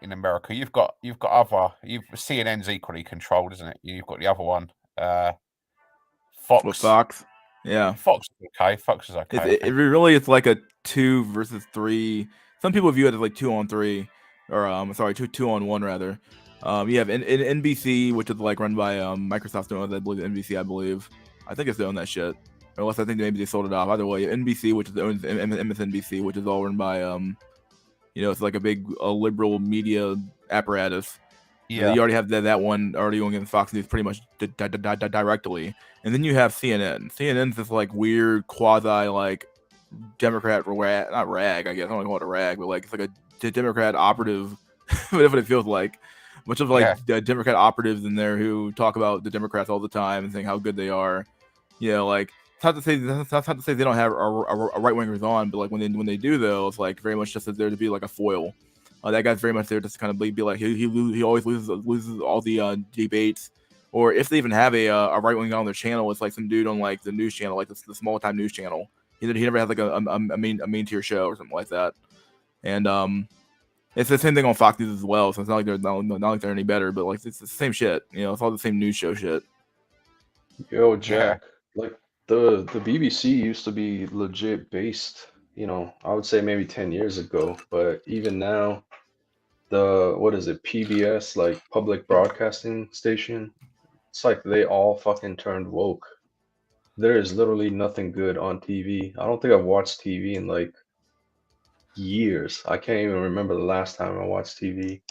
America. You've got CNN's equally controlled, isn't it? You've got the other one, Fox. With Fox, yeah. Fox is okay. Fox is okay. It really is like a 2 versus 3. Some people view it as like 2 on 3, or sorry, 2 on 1 rather. You have NBC, which is like run by Microsoft owns, I believe NBC, I believe. I think it's they own that shit. Unless I think maybe they sold it off. Either way, NBC, which is owns MSNBC, which is all run by it's like a big liberal media apparatus. Yeah, you already have that one already going against Fox News pretty much directly, and then you have CNN. CNN's this like weird quasi like Democrat not rag, I guess I don't call it a rag, but like it's like a Democrat operative, whatever it feels like. Much of like the Democrat operatives in there who talk about the Democrats all the time and saying how good they are. Like it's not to say they don't have a right wingers on, but like when they do though, it's like very much just there to be like a foil. That guy's very much there just to kind of be like he always loses all the debates, or if they even have a right wing on their channel, it's like some dude on like the news channel, like the small time news channel. He never has like a main tier show or something like that, and it's the same thing on Fox News as well. So it's not like not like they're any better, but like it's the same shit. It's all the same news show shit. Yo, Jack, like the BBC used to be legit based, I would say maybe 10 years ago, but even now, what is it, PBS, like public broadcasting station, it's like they all fucking turned woke. There is literally nothing good on TV. I don't think I've watched TV in like years. I can't even remember the last time I watched TV.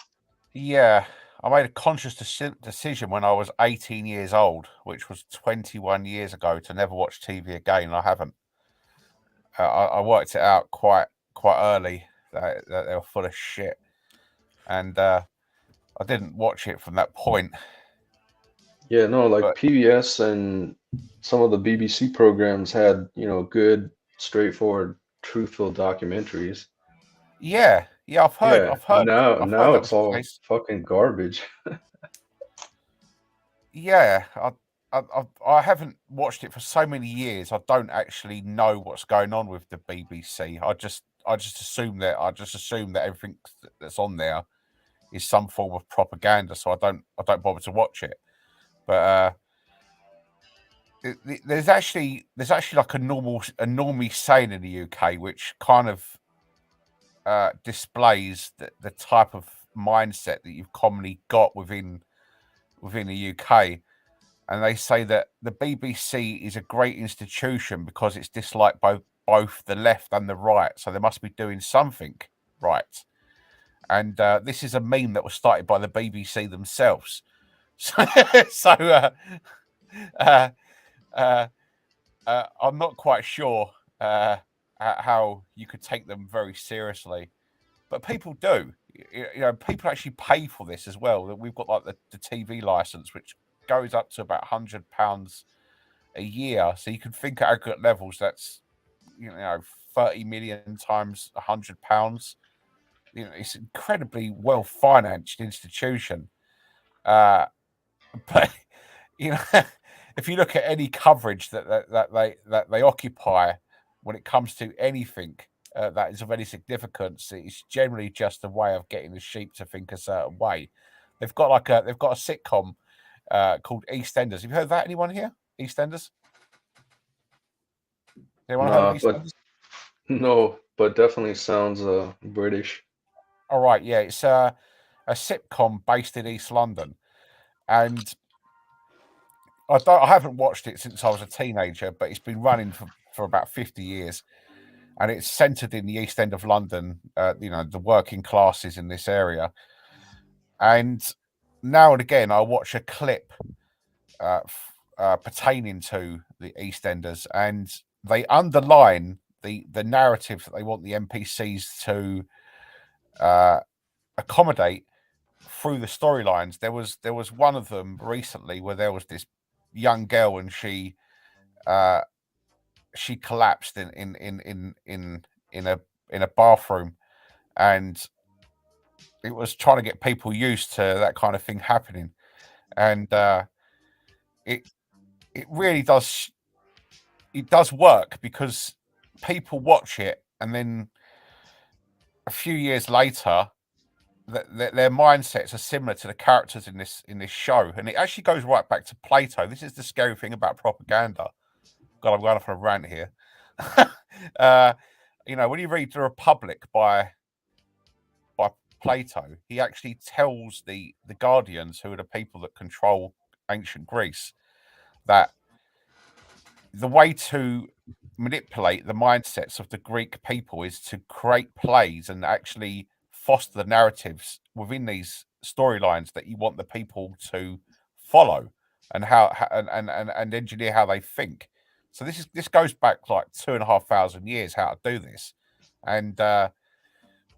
Yeah, I made a conscious decision when I was 18 years old, which was 21 years ago, to never watch TV again. And I haven't. I worked it out quite early that they were full of shit, and I didn't watch it from that point. Yeah, no, like PBS and some of the BBC programs had, good, straightforward, truthful documentaries. Yeah, I've heard. Now it's all fucking garbage. Yeah, I haven't watched it for so many years. I don't actually know what's going on with the BBC. I just assume that everything that's on there is some form of propaganda. So I don't bother to watch it. But there's actually like a normie saying in the UK, which kind of displays the type of mindset that you've commonly got within the UK. And they say that the BBC is a great institution because it's disliked by both the left and the right. So they must be doing something right. And this is a meme that was started by the BBC themselves. So I'm not quite sure how you could take them very seriously, but people do. People actually pay for this as well. That we've got like the TV license, which goes up to about £100 a year. So you can think at aggregate levels, that's 30 million times £100. It's an incredibly well financed institution. But if you look at any coverage that they occupy when it comes to anything that is of any significance, it's generally just a way of getting the sheep to think a certain way. They've got a sitcom called EastEnders. Have you heard of that? Anyone here? EastEnders? Anyone heard of EastEnders? No, but definitely sounds British. All right, yeah, it's a sitcom based in East London, and I haven't watched it since I was a teenager, but it's been running for about 50 years, and it's centered in the East End of London. The working classes in this area, and now and again I watch a clip pertaining to the EastEnders, and they underline the narrative that they want the NPCs accommodate through the storylines. There was one of them recently where there was this young girl and she collapsed in a bathroom, and it was trying to get people used to that kind of thing happening, and it really does work because people watch it, and then a few years later their mindsets are similar to the characters in this show, and it actually goes right back to Plato. This is the scary thing about propaganda. God, I'm going off on a rant here. When you read The Republic by Plato, he actually tells the Guardians, who are the people that control ancient Greece, that the way to manipulate the mindsets of the Greek people is to create plays and actually foster the narratives within these storylines that you want the people to follow, and and engineer how they think. So this goes back like 2,500 years how to do this, and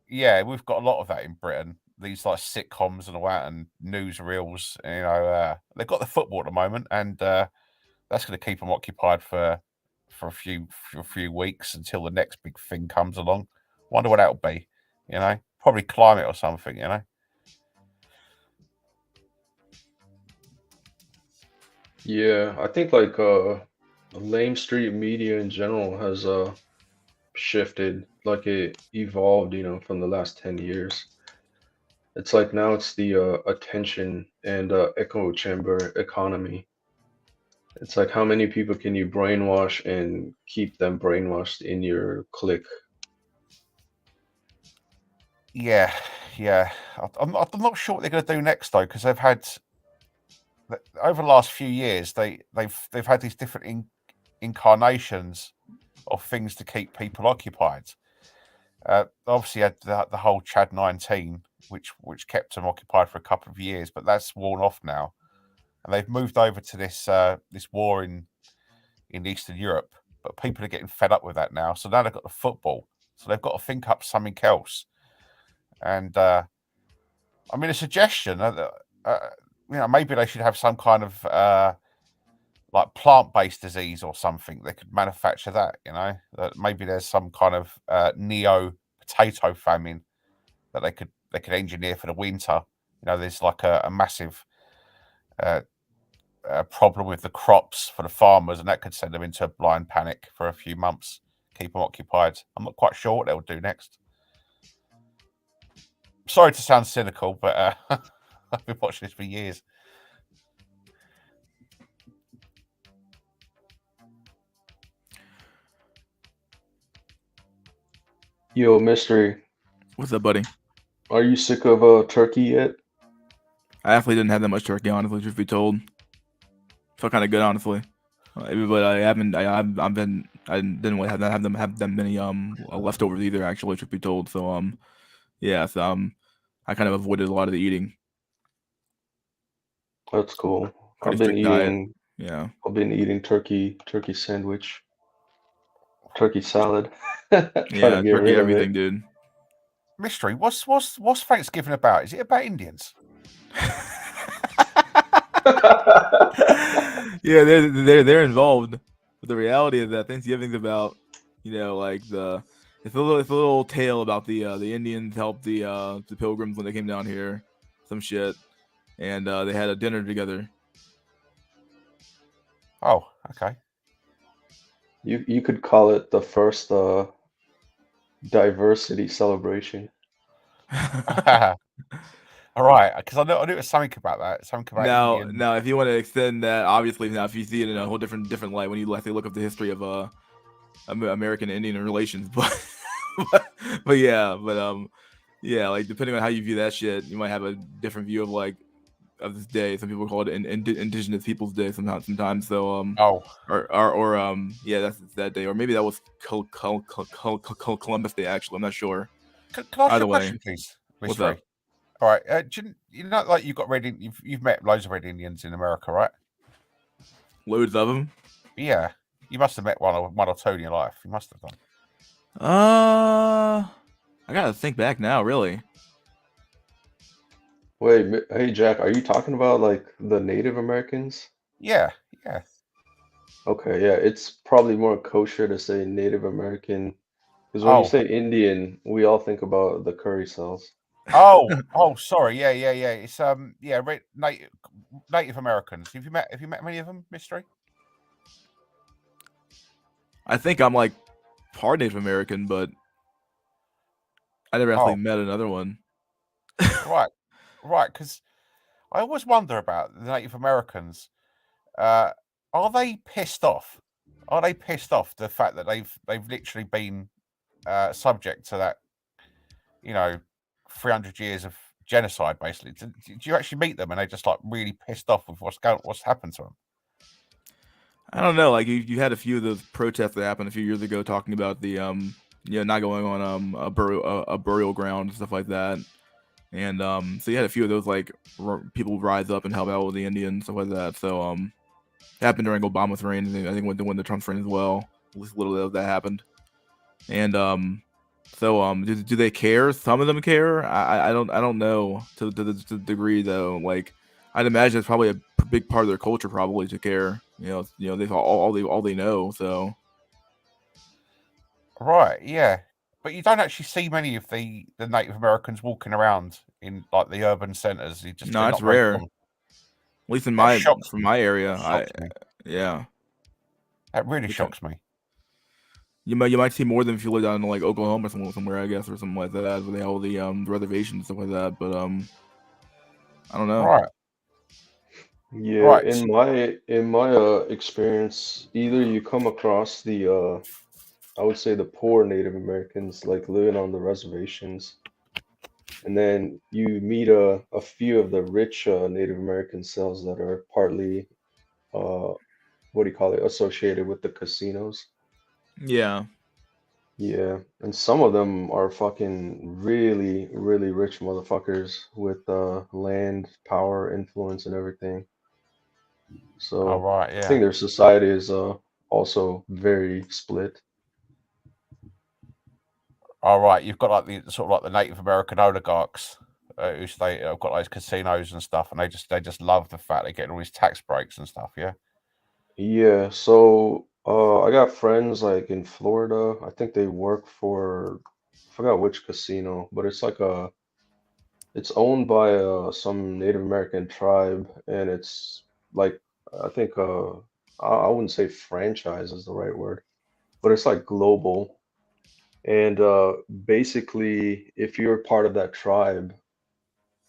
yeah, we've got a lot of that in Britain. These like sitcoms and all that, and newsreels. They've got the football at the moment, and that's going to keep them occupied for a few weeks until the next big thing comes along. Wonder what that'll be. Probably climate or something. Yeah, I think like lame street media in general has shifted, like it evolved, from the last 10 years. It's like now it's the attention and echo chamber economy. It's like how many people can you brainwash and keep them brainwashed in your clique? Yeah. I'm not sure what they're going to do next though, because they've had over the last few years they've had these different incarnations of things to keep people occupied. Obviously, had the whole Chad 19, which kept them occupied for a couple of years, but that's worn off now, and they've moved over to this war in Eastern Europe. But people are getting fed up with that now, so now they've got the football, so they've got to think up something else. And I mean, a suggestion, maybe they should have some kind of like plant-based disease or something. They could manufacture that. Maybe there's some kind of neo potato famine that they could engineer for the winter. There's like a massive problem with the crops for the farmers, and that could send them into a blind panic for a few months, keep them occupied. I'm not quite sure what they'll do next. Sorry to sound cynical, but I've been watching this for years. Yo, Mystery, What's up, buddy? are you sick of turkey yet? I actually didn't have that much turkey, honestly, truth be told. Felt kind of good, honestly. But I haven't. I didn't really have that many leftovers either, actually, truth be told. So yeah. So I kind of avoided a lot of the eating. That's cool. Pretty I've been strict diet. eating. Yeah. I've been eating turkey sandwich, turkey salad. Yeah. Trying to get Turkey rid of everything, it. dude. Mystery. What's Thanksgiving about? Is it about Indians? Yeah, they're involved. But the reality is that Thanksgiving's about, like it's a little tale about the Indians helped the Pilgrims when they came down here, some shit, and they had a dinner together. Oh, okay. You could call it the first diversity celebration. All right, because I knew it was something about that. Something about Indian. Now, if you want to extend that, obviously, now if you see it in a whole different light, when you actually look up the history of American Indian relations, but yeah, like depending on how you view that shit, you might have a different view of this day. Some people call it Indigenous Peoples Day sometimes. So yeah, that's that day, or maybe that was Columbus Day. Actually, I'm not sure. Can I ask Either you a way, question, please? what's Mystery? up? All right. Like you've got you've met loads of Red Indians in America, right? Loads of them. Yeah, you must have met one or two in your life. You must have done. I I gotta think back now, really. Wait, hey Jack, are you talking about like the Native Americans? Yeah, yeah. Okay, yeah, it's probably more kosher to say Native American because when you Oh, say Indian, we all think about the curry cells. oh, sorry. Yeah, yeah, yeah. It's yeah, Native Americans. Have you met many of them, Mystery? I think I'm like part Native American, but I never actually Oh, met another one. right, right. Because I always wonder about the Native Americans. Uh, are they pissed off? Are they pissed off the fact that they've literally been subject to that, you know, 300 years of genocide, basically? Do you actually meet them and they just like really pissed off with what's happened to them? I don't know. Like you had a few of those protests that happened a few years ago, talking about the not going on a burial ground and stuff like that. And so you had a few of those like people rise up and help out with the Indians stuff like that. So it happened during Obama's reign. And I think when the Trump's reign as well. At least a little bit of that happened. And so do they care? Some of them care. I don't know to the degree though. Like I'd imagine it's probably a big part of their culture probably to care. They've all they know. So Right, yeah. But you don't actually see many of the Native Americans walking around in like the urban centres. They're no, it's not very rare. common. At least in That my shocks from me. my That area. shocks me. Yeah. That really Which shocks me. you might see more than if you live down in like Oklahoma or somewhere, I guess, or something like that, where they have all the reservations and stuff like that. But I don't know. Right, Yeah, right. in my experience, either you come across the I would say the poor Native Americans like living on the reservations, and then you meet a few of the rich Native American cells that are partly uh what do you call it, associated with the casinos. Yeah. Yeah, and some of them are fucking really, really rich motherfuckers with land, power, influence, and everything. All So right, I think yeah. their society is also very split. All right. You've got like the sort of like the Native American oligarchs who stay have got those casinos and stuff, and they just love the fact they're getting all these tax breaks and stuff. Yeah. Yeah, so I got friends like in Florida. I think they work for I forgot which casino, but it's owned by some Native American tribe, and it's like I think I wouldn't say franchise is the right word, but it's like global. And basically, if you're part of that tribe,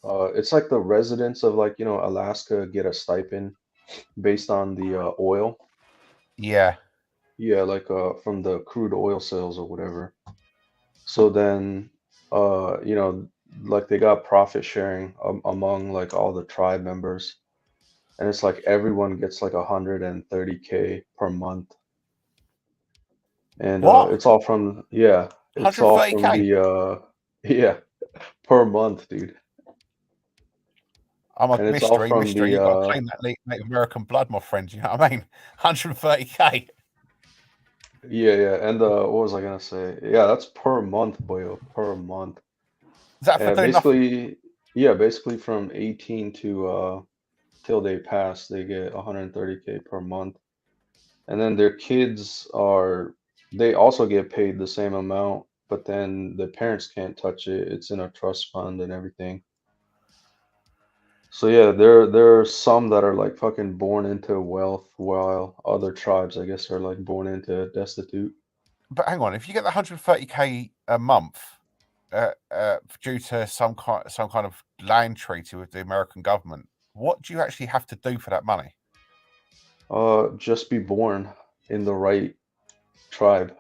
it's like the residents of like Alaska get a stipend based on the oil. Yeah. Yeah, like from the crude oil sales or whatever. So then, like they got profit sharing among like all the tribe members, and it's like everyone gets like 130K per month, and What? it's all from 130K. the yeah, per month, dude, I'm a and it's all mystery. from Mystery. the You've got to claim that Native American blood, my friend. You know what I mean? 130K. yeah, and what was I gonna say? Yeah, that's per month, boyo, per month. Is that for doing nothing? Basically, yeah, basically from 18 to till they pass, they get 130K per month. And then their kids they also get paid the same amount, but then the parents can't touch it. It's in a trust fund and everything. So yeah, there are some that are like fucking born into wealth, while other tribes, I guess, are like born into destitute. But hang on, if you get the 130K a month due to some kind of land treaty with the American government, what do you actually have to do for that money? Just be born in the right tribe.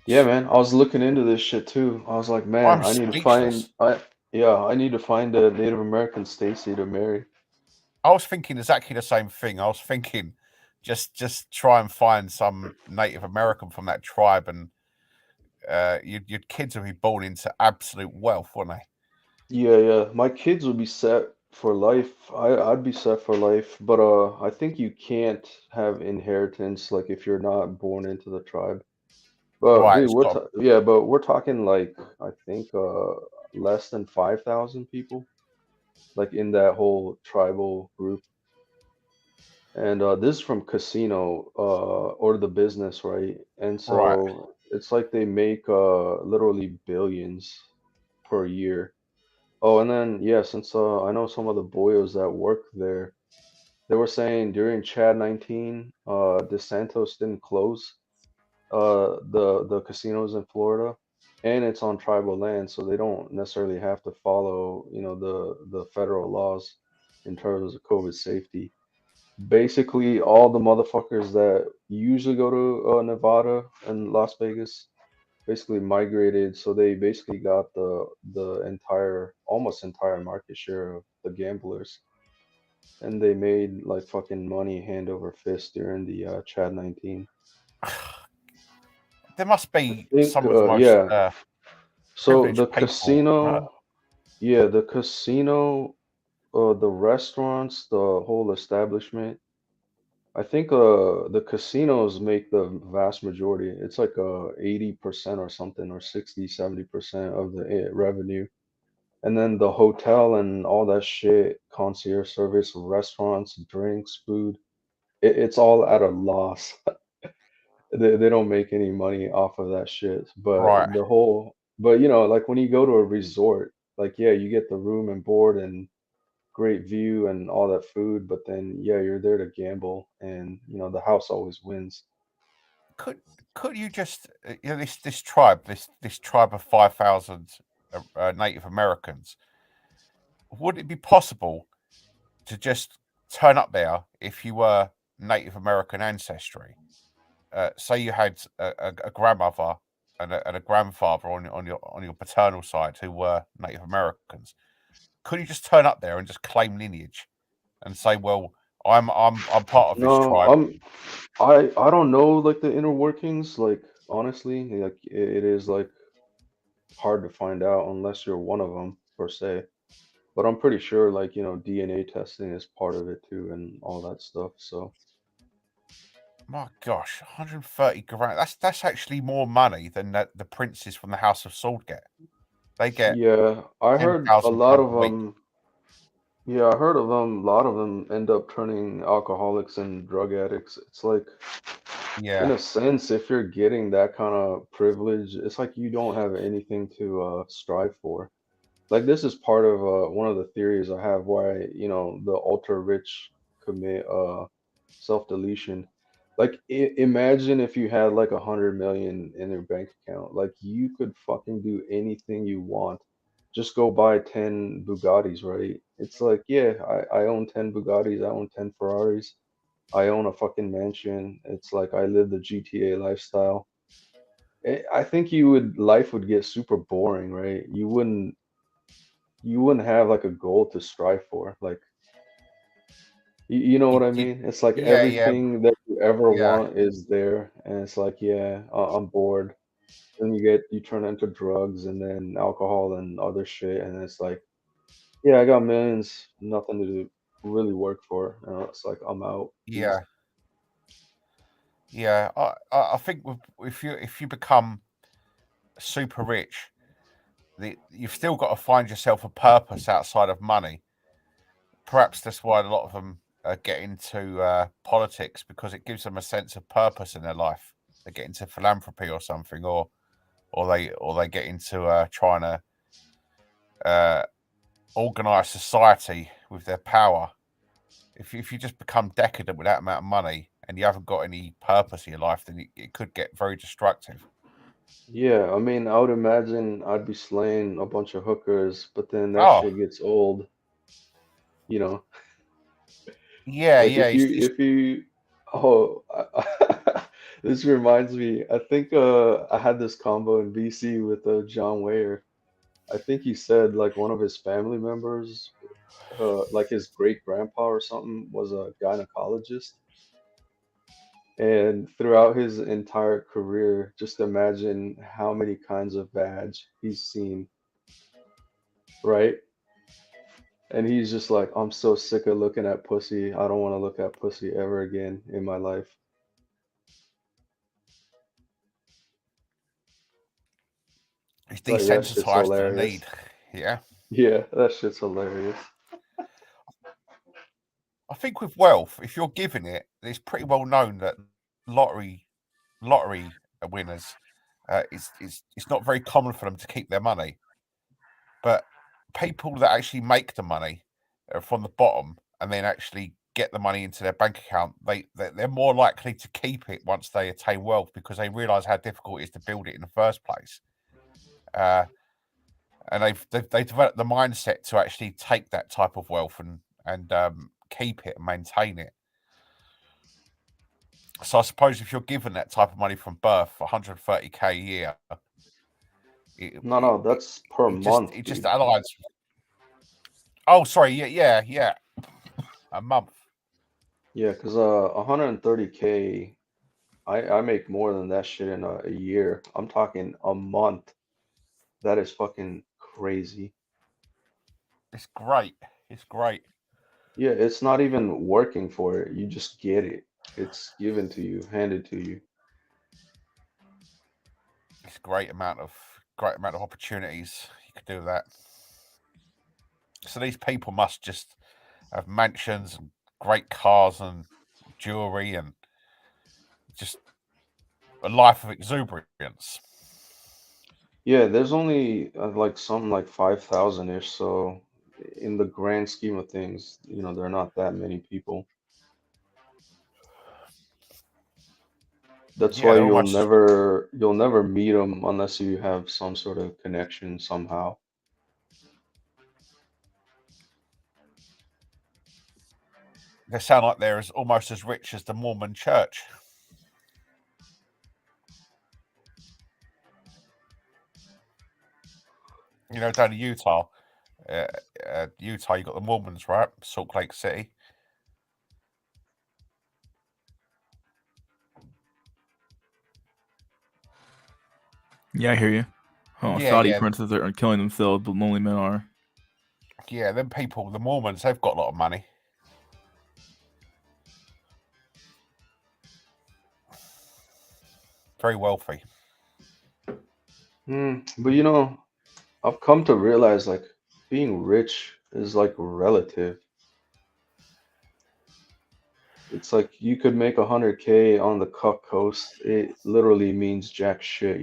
Yeah, man, I was looking into this shit too. I was like, man, I'm speechless. I need to find a Native American Stacy to marry. I was thinking exactly the same thing. I was thinking just try and find some Native American from that tribe, and your kids would be born into absolute wealth, wouldn't they? Yeah, yeah. My kids would be set for life. I'd be set for life, but I think you can't have inheritance like if you're not born into the tribe. But Right, dude, we're stop. yeah, but we're talking like I think less than 5,000 people like in that whole tribal group. And this is from casino or the business, right? And Right. so it's like they make literally billions per year. Oh, and then yeah, since I know some of the boyos that work there, they were saying during Chad 19, DeSantos didn't close the casinos in Florida, and it's on tribal land, so they don't necessarily have to follow, you know, the federal laws in terms of COVID safety. Basically, all the motherfuckers that usually go to Nevada and Las Vegas basically migrated, so they basically got the entire, almost entire market share of the gamblers, and they made like fucking money hand over fist during the Chad 19. There must I be think, some of the most yeah. So the privileged people. casino, yeah, the casino, the restaurants, the whole establishment. I think the casinos make the vast majority. It's like 80% or something, or 60, 70% of the revenue. And then the hotel and all that shit, concierge service, restaurants, drinks, food, it's all at a loss. They don't make any money off of that shit. Right. But the whole, but you know, like when you go to a resort, like yeah, you get the room and board and great view and all that food, but then yeah, you're there to gamble, and you know the house always wins. Could could you just this tribe, this tribe of 5,000 Native Americans? Would it be possible to just turn up there if you were Native American ancestry? Say you had a grandmother and a grandfather on your paternal side who were Native Americans. Could you just turn up there and just claim lineage and say, "Well, I'm part of this No, tribe." I don't know like the inner workings. Like honestly, like it is like hard to find out unless you're one of them per se. But I'm pretty sure like you know DNA testing is part of it too and all that stuff. So My gosh, 130 grand. That's actually more money than the princes from the House of Sword get. They get yeah, I ten heard a thousand lot pounds of a week. them. Yeah, I heard of them. A lot of them end up turning alcoholics and drug addicts. It's like, in Yeah, a sense, if you're getting that kind of privilege, it's like you don't have anything to strive for. Like this is part of one of the theories I have why, you know, the ultra rich commit self-deletion. Like imagine if you had like 100 million in your bank account, like you could fucking do anything you want. Just go buy 10 Bugattis, right? It's like, yeah, I own 10 Bugattis, I own 10 Ferraris, I own a fucking mansion. It's like I live the GTA lifestyle. I think life would get super boring, right? You wouldn't have like a goal to strive for. Like you know what I you, mean? It's like yeah, yeah, everything that you ever yeah, want is there, and it's like, yeah, I'm bored. Then you turn into drugs and then alcohol and other shit, and it's like, yeah, I got millions, nothing to really work for. You know, it's like I'm out. Peace. yeah, yeah. I think if you become super rich, you've still got to find yourself a purpose outside of money. Perhaps that's why a lot of them get into politics because it gives them a sense of purpose in their life. They get into philanthropy or something, or they get into trying to uh, organize society with their power. If you just become decadent with that amount of money and you haven't got any purpose in your life, then it could get very destructive. Yeah, I mean, I would imagine I'd be slaying a bunch of hookers, but then that Oh, shit gets old, you know. yeah, Like yeah. if you oh this reminds me, I think I had this combo in VC with John Wayer. I think he said like one of his family members, like his great grandpa or something, was a gynecologist. And throughout his entire career, just imagine how many kinds of vag he's seen, right? And he's just like, I'm so sick of looking at pussy. I don't want to look at pussy ever again in my life. He's Like, that shit's desensitized to the hilarious. need. Yeah. Yeah, that shit's hilarious. I think with wealth, if you're given it, it's pretty well known that lottery winners, it's not very common for them to keep their money. But people that actually make the money from the bottom and then actually get the money into their bank account, they're more likely to keep it once they attain wealth because they realise how difficult it is to build it in the first place. And they've developed the mindset to actually take that type of wealth and keep it and maintain it. So I suppose if you're given that type of money from birth, 130k a year, No, that's per month. It just dude. aligns. Oh, sorry, yeah, a month. Yeah, because 130K, I make more than that shit in a year. I'm talking a month. That is fucking crazy. It's great. It's great. Yeah, it's not even working for it. You just get it. It's given to you, handed to you. It's a great amount of opportunities you could do with that. So these people must just have mansions and great cars and jewelry and just a life of exuberance. Yeah, there's only like some like 5,000-ish, so in the grand scheme of things, there are not that many people. That's Yeah, why they're you'll almost never meet them unless you have some sort of connection somehow. they sound like they're almost as rich as the Mormon Church. Down in Utah, you got the Mormons, right? Salt Lake City. Yeah, I hear you. Oh, Saudi Yeah, princes are killing themselves, but lonely men are. yeah. Them people, the Mormons, they've got a lot of money. Very wealthy. But I've come to realize like being rich is like relative. It's like you could make 100K on the Cook Coast. It literally means jack shit.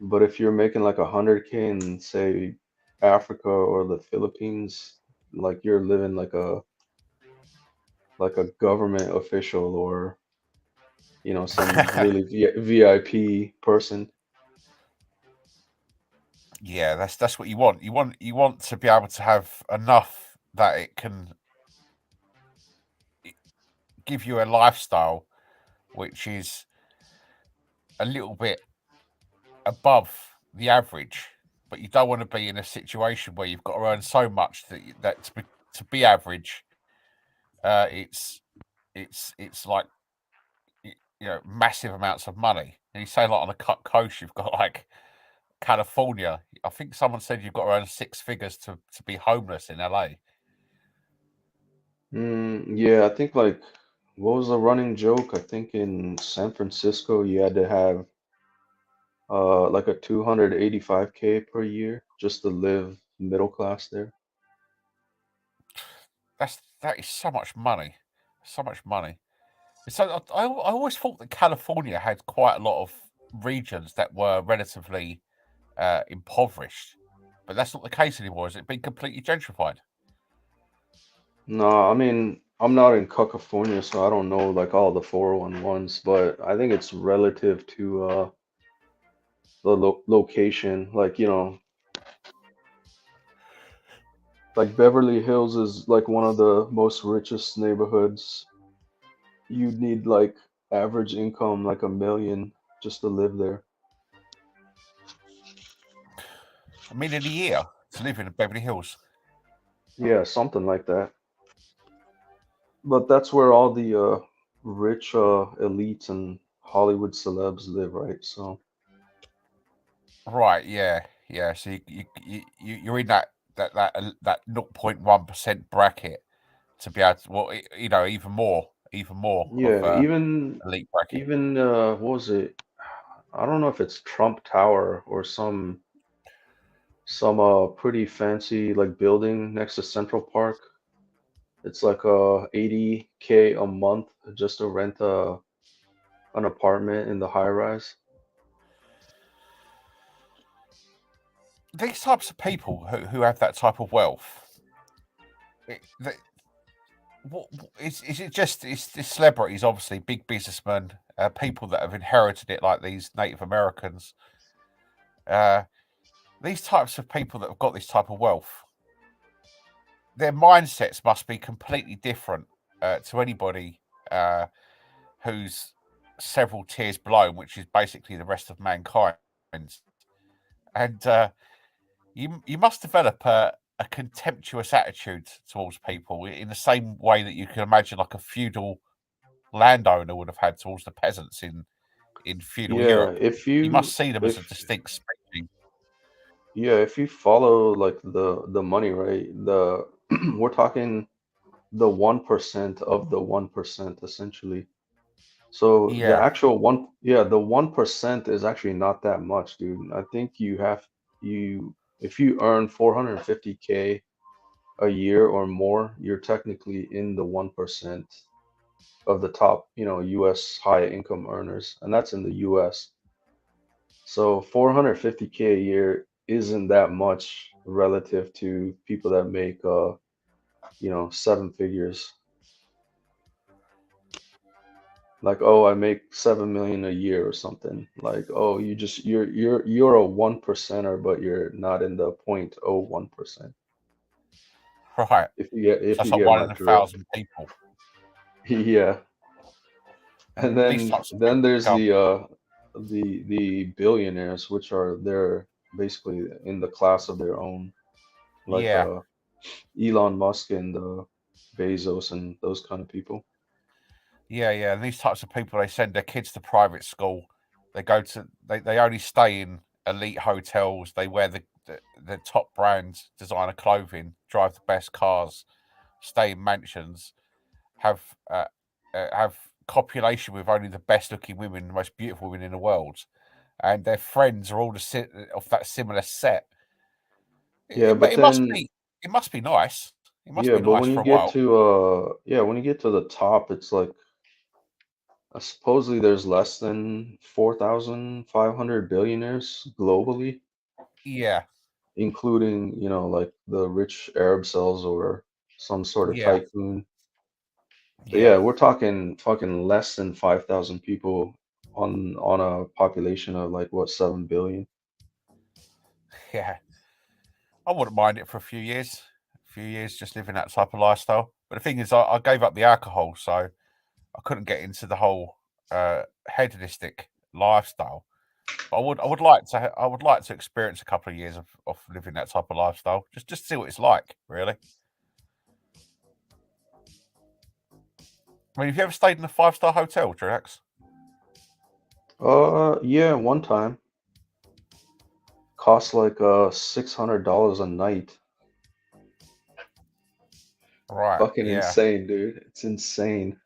But if you're making like 100K in, say, Africa or the Philippines, like you're living like a government official or some really VIP person. Yeah, that's what you want. You want to be able to have enough that it can give you a lifestyle which is a little bit above the average, but you don't want to be in a situation where you've got to earn so much that to be average, it's like massive amounts of money. And you say like on the coast, you've got like California. I think someone said you've got to earn six figures to be homeless in LA. Yeah, I think like what was the running joke? I think in San Francisco you had to have like a 285K per year just to live middle class there. That is so much money, so much money. So I always thought that California had quite a lot of regions that were relatively impoverished, but that's not the case anymore. Is it been completely gentrified? No, I mean, I'm not in California, so I don't know like all the 411s, but I think it's relative to the location. Like Beverly Hills is like one of the most richest neighborhoods. You'd need like average income like 1 million just to live there. $1 million a year to live in Beverly Hills. Yeah, something like that. But that's where all the rich elites and Hollywood celebs live, right? So Right? Yeah. So you're in that 0.1% bracket to be able to, well, even more yeah, of even elite bracket. even what was it? I don't know if it's Trump Tower or some pretty fancy like building next to Central Park. It's like 80K a month just to rent an apartment in the high rise. These types of people who have that type of wealth, is it just it's celebrities, obviously big businessmen, people that have inherited it, like these Native Americans. These types of people that have got this type of wealth, their mindsets must be completely different to anybody who's several tiers below, which is basically the rest of mankind. And you must develop a contemptuous attitude towards people in the same way that you can imagine like a feudal landowner would have had towards the peasants in feudal Yeah, Europe. if You must you see them as a if distinct species. yeah, if you follow like the money, right? The we're talking the 1% of the 1% essentially. So the Yeah, actual one, yeah, the 1% is actually not that much, dude. I think you if you earn 450K a year or more, you're technically in the 1% of the top, US high income earners, and that's in the US. So 450K a year isn't that much relative to people that make seven figures. Like, oh, I make 7 million a year or something. Like, oh, you're a 1%er, but you're not in the 0.01%. right. If you get So if that's you like get one my in a drift. thousand people, Yeah. And and these types of then people there's become the billionaires, which are they're basically in the class of their own, like yeah, Elon Musk and Bezos and those kind of people. yeah. And these types of people, they send their kids to private school. They only stay in elite hotels. They wear the top brand designer clothing, drive the best cars, stay in mansions, have have copulation with only the best looking women, the most beautiful women in the world, and their friends are all of that similar set. Yeah, but It must then be nice. It must yeah, be but nice when you for a get while. to when you get to the top, it's like supposedly there's less than 4,500 billionaires globally, Yeah, including, like the rich Arab cells or some sort of yeah, tycoon. But yeah, yeah, we're talking fucking less than 5,000 people on a population of like what, 7 billion? yeah. I wouldn't mind it for a few years. A few years just living that type of lifestyle. But the thing is, I gave up the alcohol, so I couldn't get into the whole hedonistic lifestyle. But I would like to experience a couple of years of living that type of lifestyle. Just see what it's like, really. I mean, have you ever stayed in a 5-star hotel, Drax? Yeah, one time cost like $600 a night. Right, Fucking yeah. insane, dude. It's insane.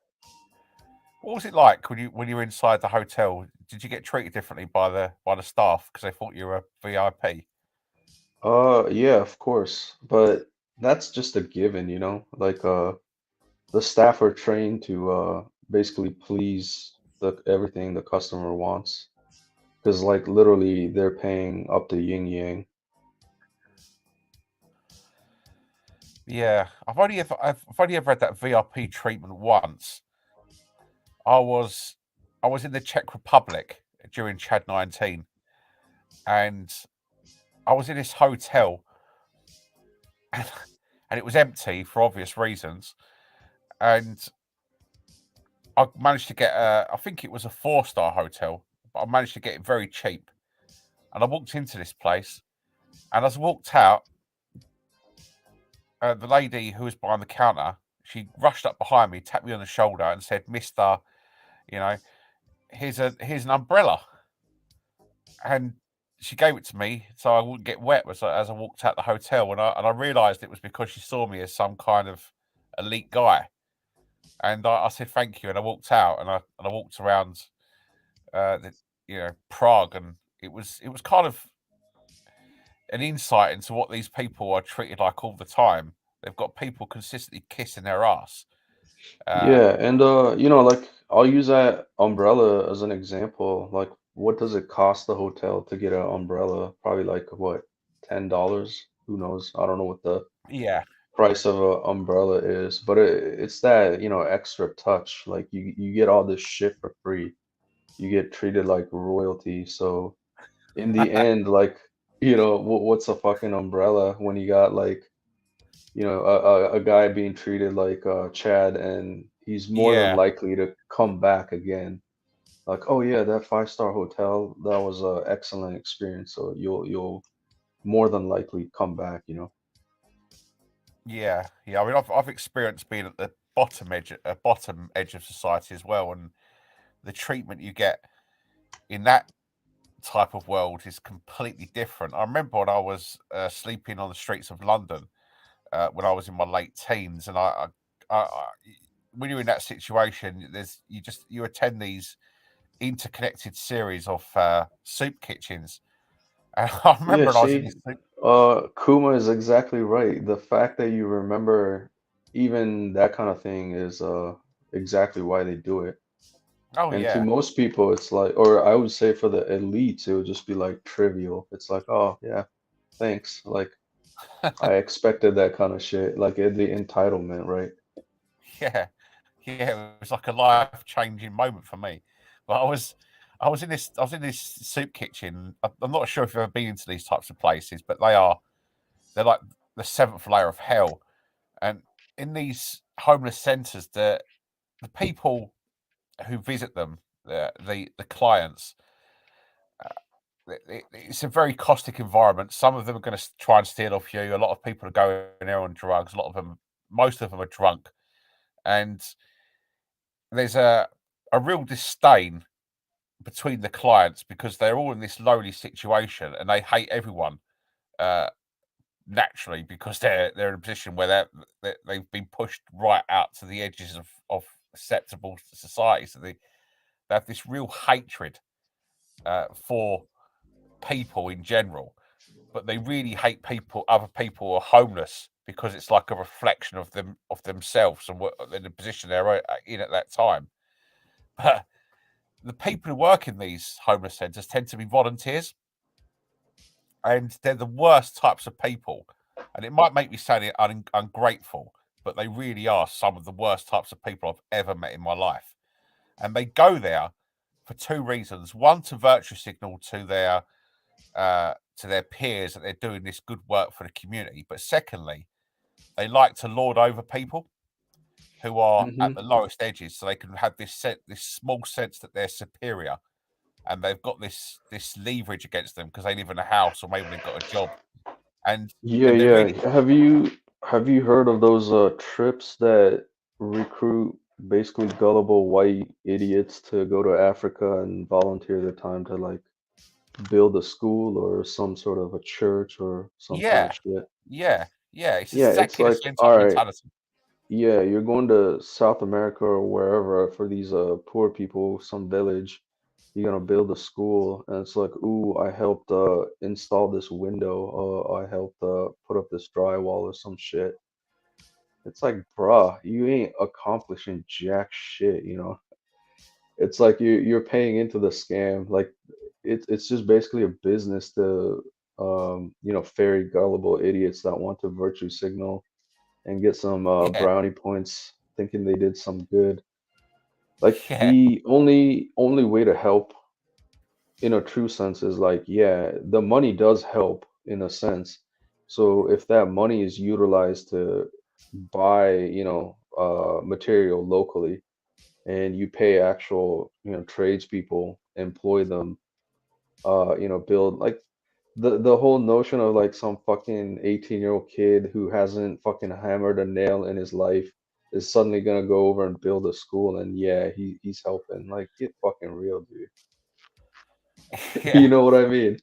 What was it like when you were inside the hotel? Did you get treated differently by the staff because they thought you were a VIP? Yeah, of course. But that's just a given, you know? Like the staff are trained to basically please the everything the customer wants. Because like literally they're paying up to yin yang. Yeah, I've only ever had that VIP treatment once. I was I was in the Czech Republic during Chad 19, and I was in this hotel, and, and it was empty for obvious reasons. And I managed to get I think it was a 4-star hotel, but I managed to get it very cheap. And I walked into this place, and as I walked out, the lady who was behind the counter, she rushed up behind me, tapped me on the shoulder, and said, "Mister, you know, here's an umbrella." And she gave it to me so I wouldn't get wet as I walked out the hotel, and I realised it was because she saw me as some kind of elite guy. And I said thank you, and I walked out, and I walked around, the Prague, and it was kind of an insight into what these people are treated like all the time. They've got people consistently kissing their ass. Yeah, and like I'll use that umbrella as an example. Like, what does it cost the hotel to get an umbrella? Probably like what, $10? Who knows? I don't know what the Yeah, price of a umbrella is, but it's that, extra touch. Like you get all this shit for free. You get treated like royalty. So in the end, like, what's a fucking umbrella when you got like, a guy being treated like Chad, and he's more than yeah, likely to come back again. Like, oh yeah, that 5-star hotel, that was a excellent experience. So you'll more than likely come back. yeah. I mean, I've experienced being at the bottom edge of society as well, and the treatment you get in that type of world is completely different. I remember when I was sleeping on the streets of London when I was in my late teens, and I when you're in that situation, you attend these interconnected series of soup kitchens. And I Yeah, remember when I was in see, this soup. Kuma is exactly right. The fact that you remember even that kind of thing is exactly why they do it. Oh And to yeah, most people, it's like, or I would say for the elites, it would just be like trivial. It's like, oh yeah, thanks. Like I expected that kind of shit, like the entitlement, right? yeah, yeah. It was like a life changing moment for me. But I was in this soup kitchen. I'm not sure if you've ever been into these types of places, but they're like the seventh layer of hell. And in these homeless centres, the people who visit them, the clients, it's a very caustic environment. Some of them are going to try and steal off you. A lot of people are going there on drugs. A lot of them, most of them are drunk, and there's a real disdain between the clients because they're all in this lowly situation and they hate everyone uh, naturally because they're in a position where they've been pushed right out to the edges of acceptable society. So they have this real hatred for people in general, but they really hate other people who are homeless because it's like a reflection of themselves and what in the position they're in at that time. But the people who work in these homeless centres tend to be volunteers, and they're the worst types of people. And it might make me sound ungrateful, but they really are some of the worst types of people I've ever met in my life. And they go there for two reasons: one, to virtue signal to their peers that they're doing this good work for the community, but secondly, they like to lord over people who are Hmm. at the lowest edges, so they can have this small sense that they're superior, and they've got this leverage against them because they live in a house or maybe they've got a job, and Yeah, they're yeah. really Have you heard of those trips that recruit basically gullible white idiots to go to Africa and volunteer their time to like build a school or some sort of a church or some kind of yeah, shit? yeah. It's Yeah, it's exactly the like, same type all of right, mentality. yeah, you're going to South America or wherever for these poor people, some village. You're gonna build a school, and it's like, ooh, I helped install this window. I helped put up this drywall or some shit. It's like, bruh, you ain't accomplishing jack shit. It's like you're paying into the scam. Like it's just basically a business to ferry gullible idiots that want to virtue signal and get some Yeah, brownie points thinking they did some good. Like yeah, the only way to help in a true sense is like, yeah, the money does help in a sense. So if that money is utilized to buy, material locally, and you pay actual, tradespeople, employ them, build like the whole notion of like some fucking 18-year-old kid who hasn't fucking hammered a nail in his life is suddenly gonna go over and build a school, and yeah, he's helping. Like, get fucking real, dude. yeah. You know what I mean?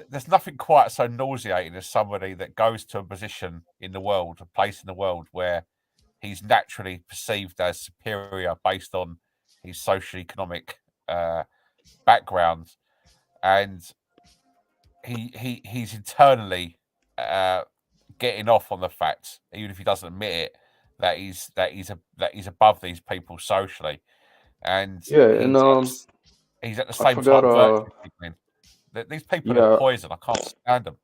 There's nothing quite so nauseating as somebody that goes to a position in the world, a place in the world where he's naturally perceived as superior based on his socioeconomic uh, background, and he's internally getting off on the fact, even if he doesn't admit it, that he's above these people socially, and Yeah, and he's at the I same forgot. time virtue signaling. These people are Yeah, poison. I can't stand them.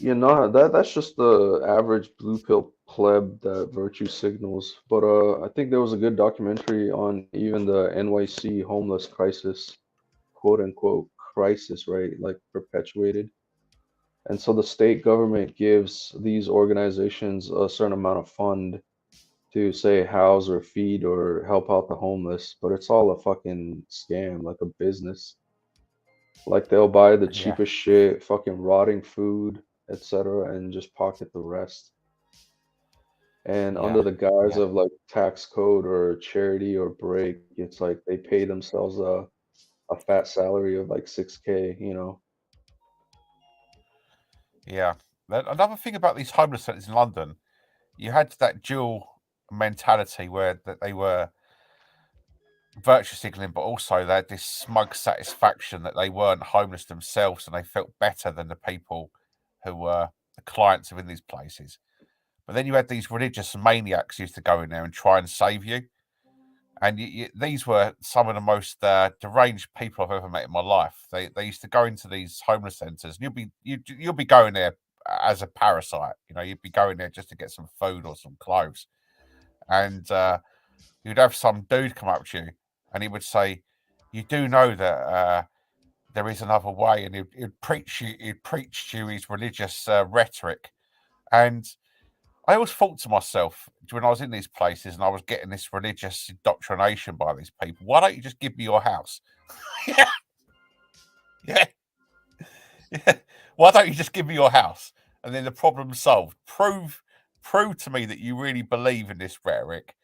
that's just the average blue pill pleb that virtue signals. But I think there was a good documentary on even the NYC homeless crisis, quote unquote crisis, right? Like perpetuated. And so the state government gives these organizations a certain amount of fund to say house or feed or help out the homeless, but it's all a fucking scam, like a business. Like they'll buy the Yeah, cheapest shit, fucking rotting food, etc., and just pocket the rest. And yeah, under the guise yeah, of like tax code or charity or break, it's like they pay themselves a fat salary of like 6K, you know. yeah. Another thing about these homeless centres in London, you had that dual mentality where that they were virtue signaling, but also they had this smug satisfaction that they weren't homeless themselves and they felt better than the people who were the clients within these places. But then you had these religious maniacs who used to go in there and try and save you. And these were some of the most deranged people I've ever met in my life. They used to go into these homeless centres, and you'll be going there as a parasite. You know, you'd be going there just to get some food or some clothes, and you'd have some dude come up to you, and he would say, "You do know that there is another way," and he'd preach to you his religious rhetoric, and I always thought to myself when I was in these places and I was getting this religious indoctrination by these people, why don't you just give me your house? yeah, yeah, yeah. Why don't you just give me your house? And then the problem's solved. Prove to me that you really believe in this rhetoric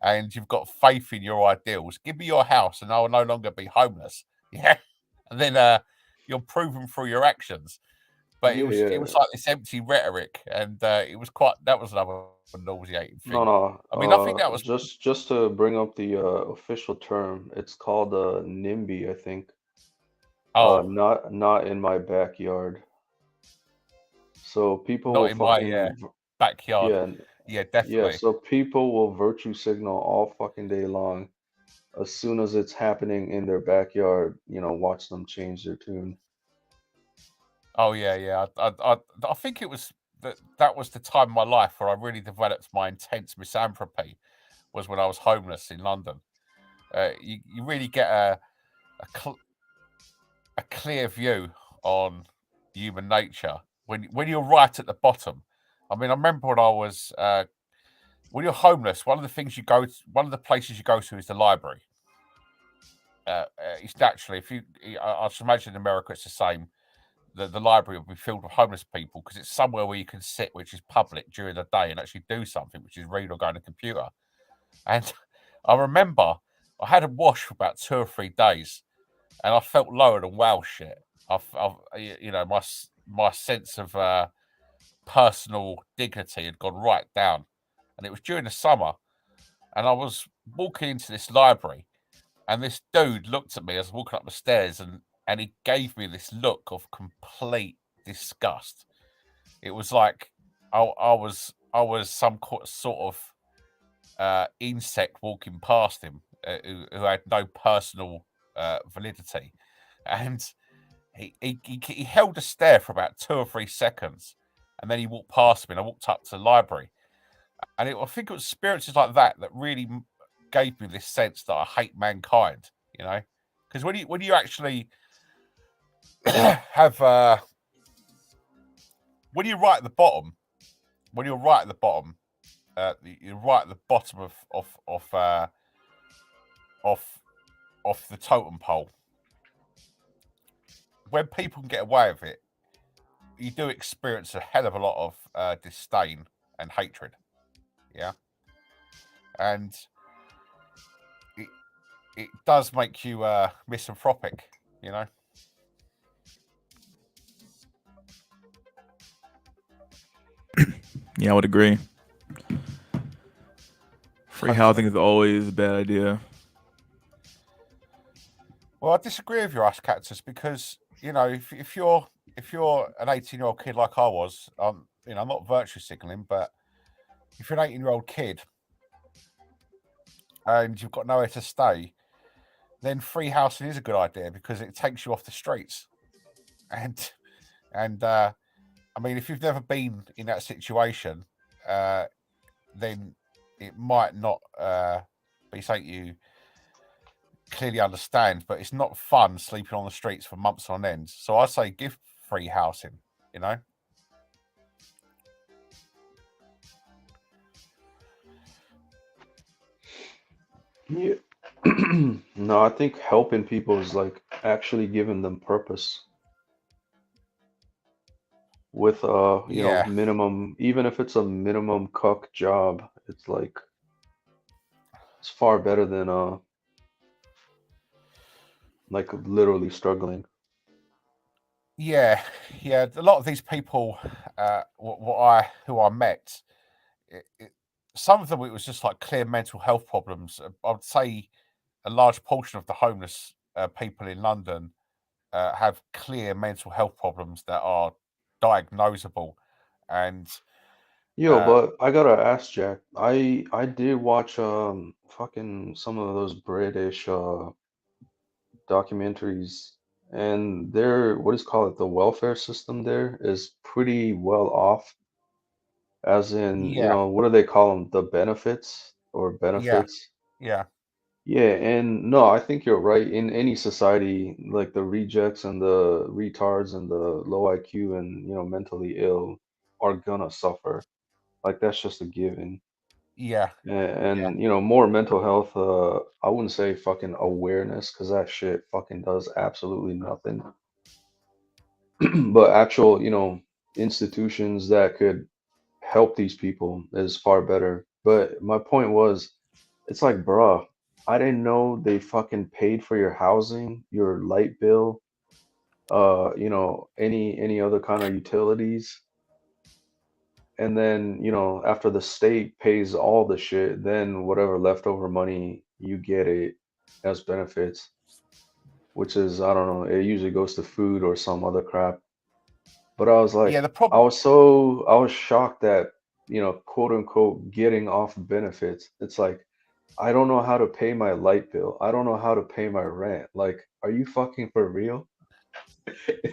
and you've got faith in your ideals. Give me your house and I will no longer be homeless. Yeah. And then you're proven through your actions. But Yeah, it was yeah. like this empty rhetoric, and it was quite. That was another nauseating No, thing. no. I mean, I think that was Just to bring up the official term, it's called NIMBY, I think. oh, Not in my backyard. So people not will in my backyard. yeah, Yeah, yeah. definitely. So people will virtue signal all fucking day long. As soon as it's happening in their backyard, watch them change their tune. Oh yeah, yeah. I think it was that was the time in my life where I really developed my intense misanthropy. Was when I was homeless in London. You really get a, cl- a clear view on human nature when you're right at the bottom. I mean, I remember when I was when you're homeless, one of the places you go to is the library. It's naturally, if you, I should imagine in America it's the same. The library will be filled with homeless people because it's somewhere where you can sit, which is public during the day, and actually do something, which is read or go on a computer. And I remember I had a wash for about 2 or 3 days, and I felt lower than wow shit. My sense of personal dignity had gone right down, and it was during the summer, and I was walking into this library, and this dude looked at me as I was walking up the stairs, and he gave me this look of complete disgust. It was like I was some sort of insect walking past him who had no personal validity, and he held a stare for about 2 or 3 seconds, and then he walked past me, and I walked up to the library, and I think it was experiences like that really gave me this sense that I hate mankind. You know, because when you actually have when you're right at the bottom, when you're right at the bottom, you're right at the bottom of of the totem pole. When people can get away with it, you do experience a hell of a lot of disdain and hatred. Yeah, and it it does make you misanthropic. You know. Yeah, I would agree. Free housing 100%. is always a bad idea. Well, I disagree with your ass cactus because if you're an 18-year-old kid like I was, I'm not virtue signaling, but if you're an 18-year-old kid and you've got nowhere to stay, then free housing is a good idea because it takes you off the streets. And I mean, if you've never been in that situation, then it might not be something you clearly understand, but it's not fun sleeping on the streets for months on end. So I say give free housing, you know? Yeah. No, I think helping people is like actually giving them purpose with Yeah, minimum, even if it's a minimum cuck job, it's like it's far better than like literally struggling. yeah, yeah. A lot of these people, who I met, some of them it was just like clear mental health problems. I would say a large portion of the homeless people in London have clear mental health problems that are diagnosable, and Yo, uh, but I gotta ask Jack. I did watch fucking some of those British documentaries, and their what is called the welfare system there is pretty well off, as in, yeah, what do they call them? The benefits or yeah, benefits? yeah, Yeah, and no, I think you're right. In any society, like the rejects and the retards and the low IQ and, mentally ill are gonna suffer. Like that's just a given. yeah, yeah, And, more mental health, I wouldn't say fucking awareness, because that shit fucking does absolutely nothing. But actual, institutions that could help these people is far better. But my point was, it's like, bruh, I didn't know they fucking paid for your housing, your light bill, any other kind of utilities. And then, after the state pays all the shit, then whatever leftover money you get it as benefits, which is, I don't know, it usually goes to food or some other crap. But I was yeah. like, The problem, I was shocked that, quote unquote, getting off benefits. It's like, I don't know how to pay my light bill. I don't know how to pay my rent. Like, are you fucking for real?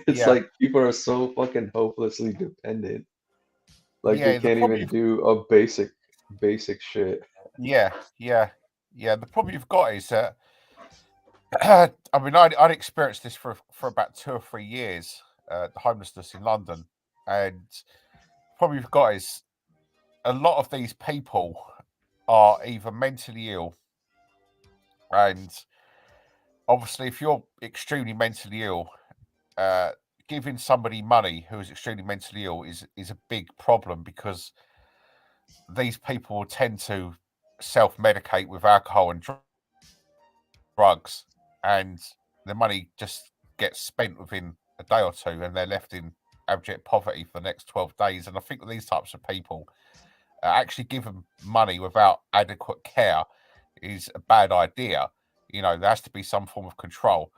It's yeah, like people are so fucking hopelessly dependent. Like they yeah. The can't problem even you've, do a basic shit. yeah, yeah, yeah. The problem you've got is that I mean, I'd experienced this for about 2 or 3 years, the homelessness in London, and the problem you've got is a lot of these people are either mentally ill, and obviously, if you're extremely mentally ill, uh, giving somebody money who is extremely mentally ill is a big problem because these people will tend to self-medicate with alcohol and drugs, and the money just gets spent within a day or two, and they're left in abject poverty for the next 12 days. And I think that these types of people actually give them money without adequate care is a bad idea. There has to be some form of control.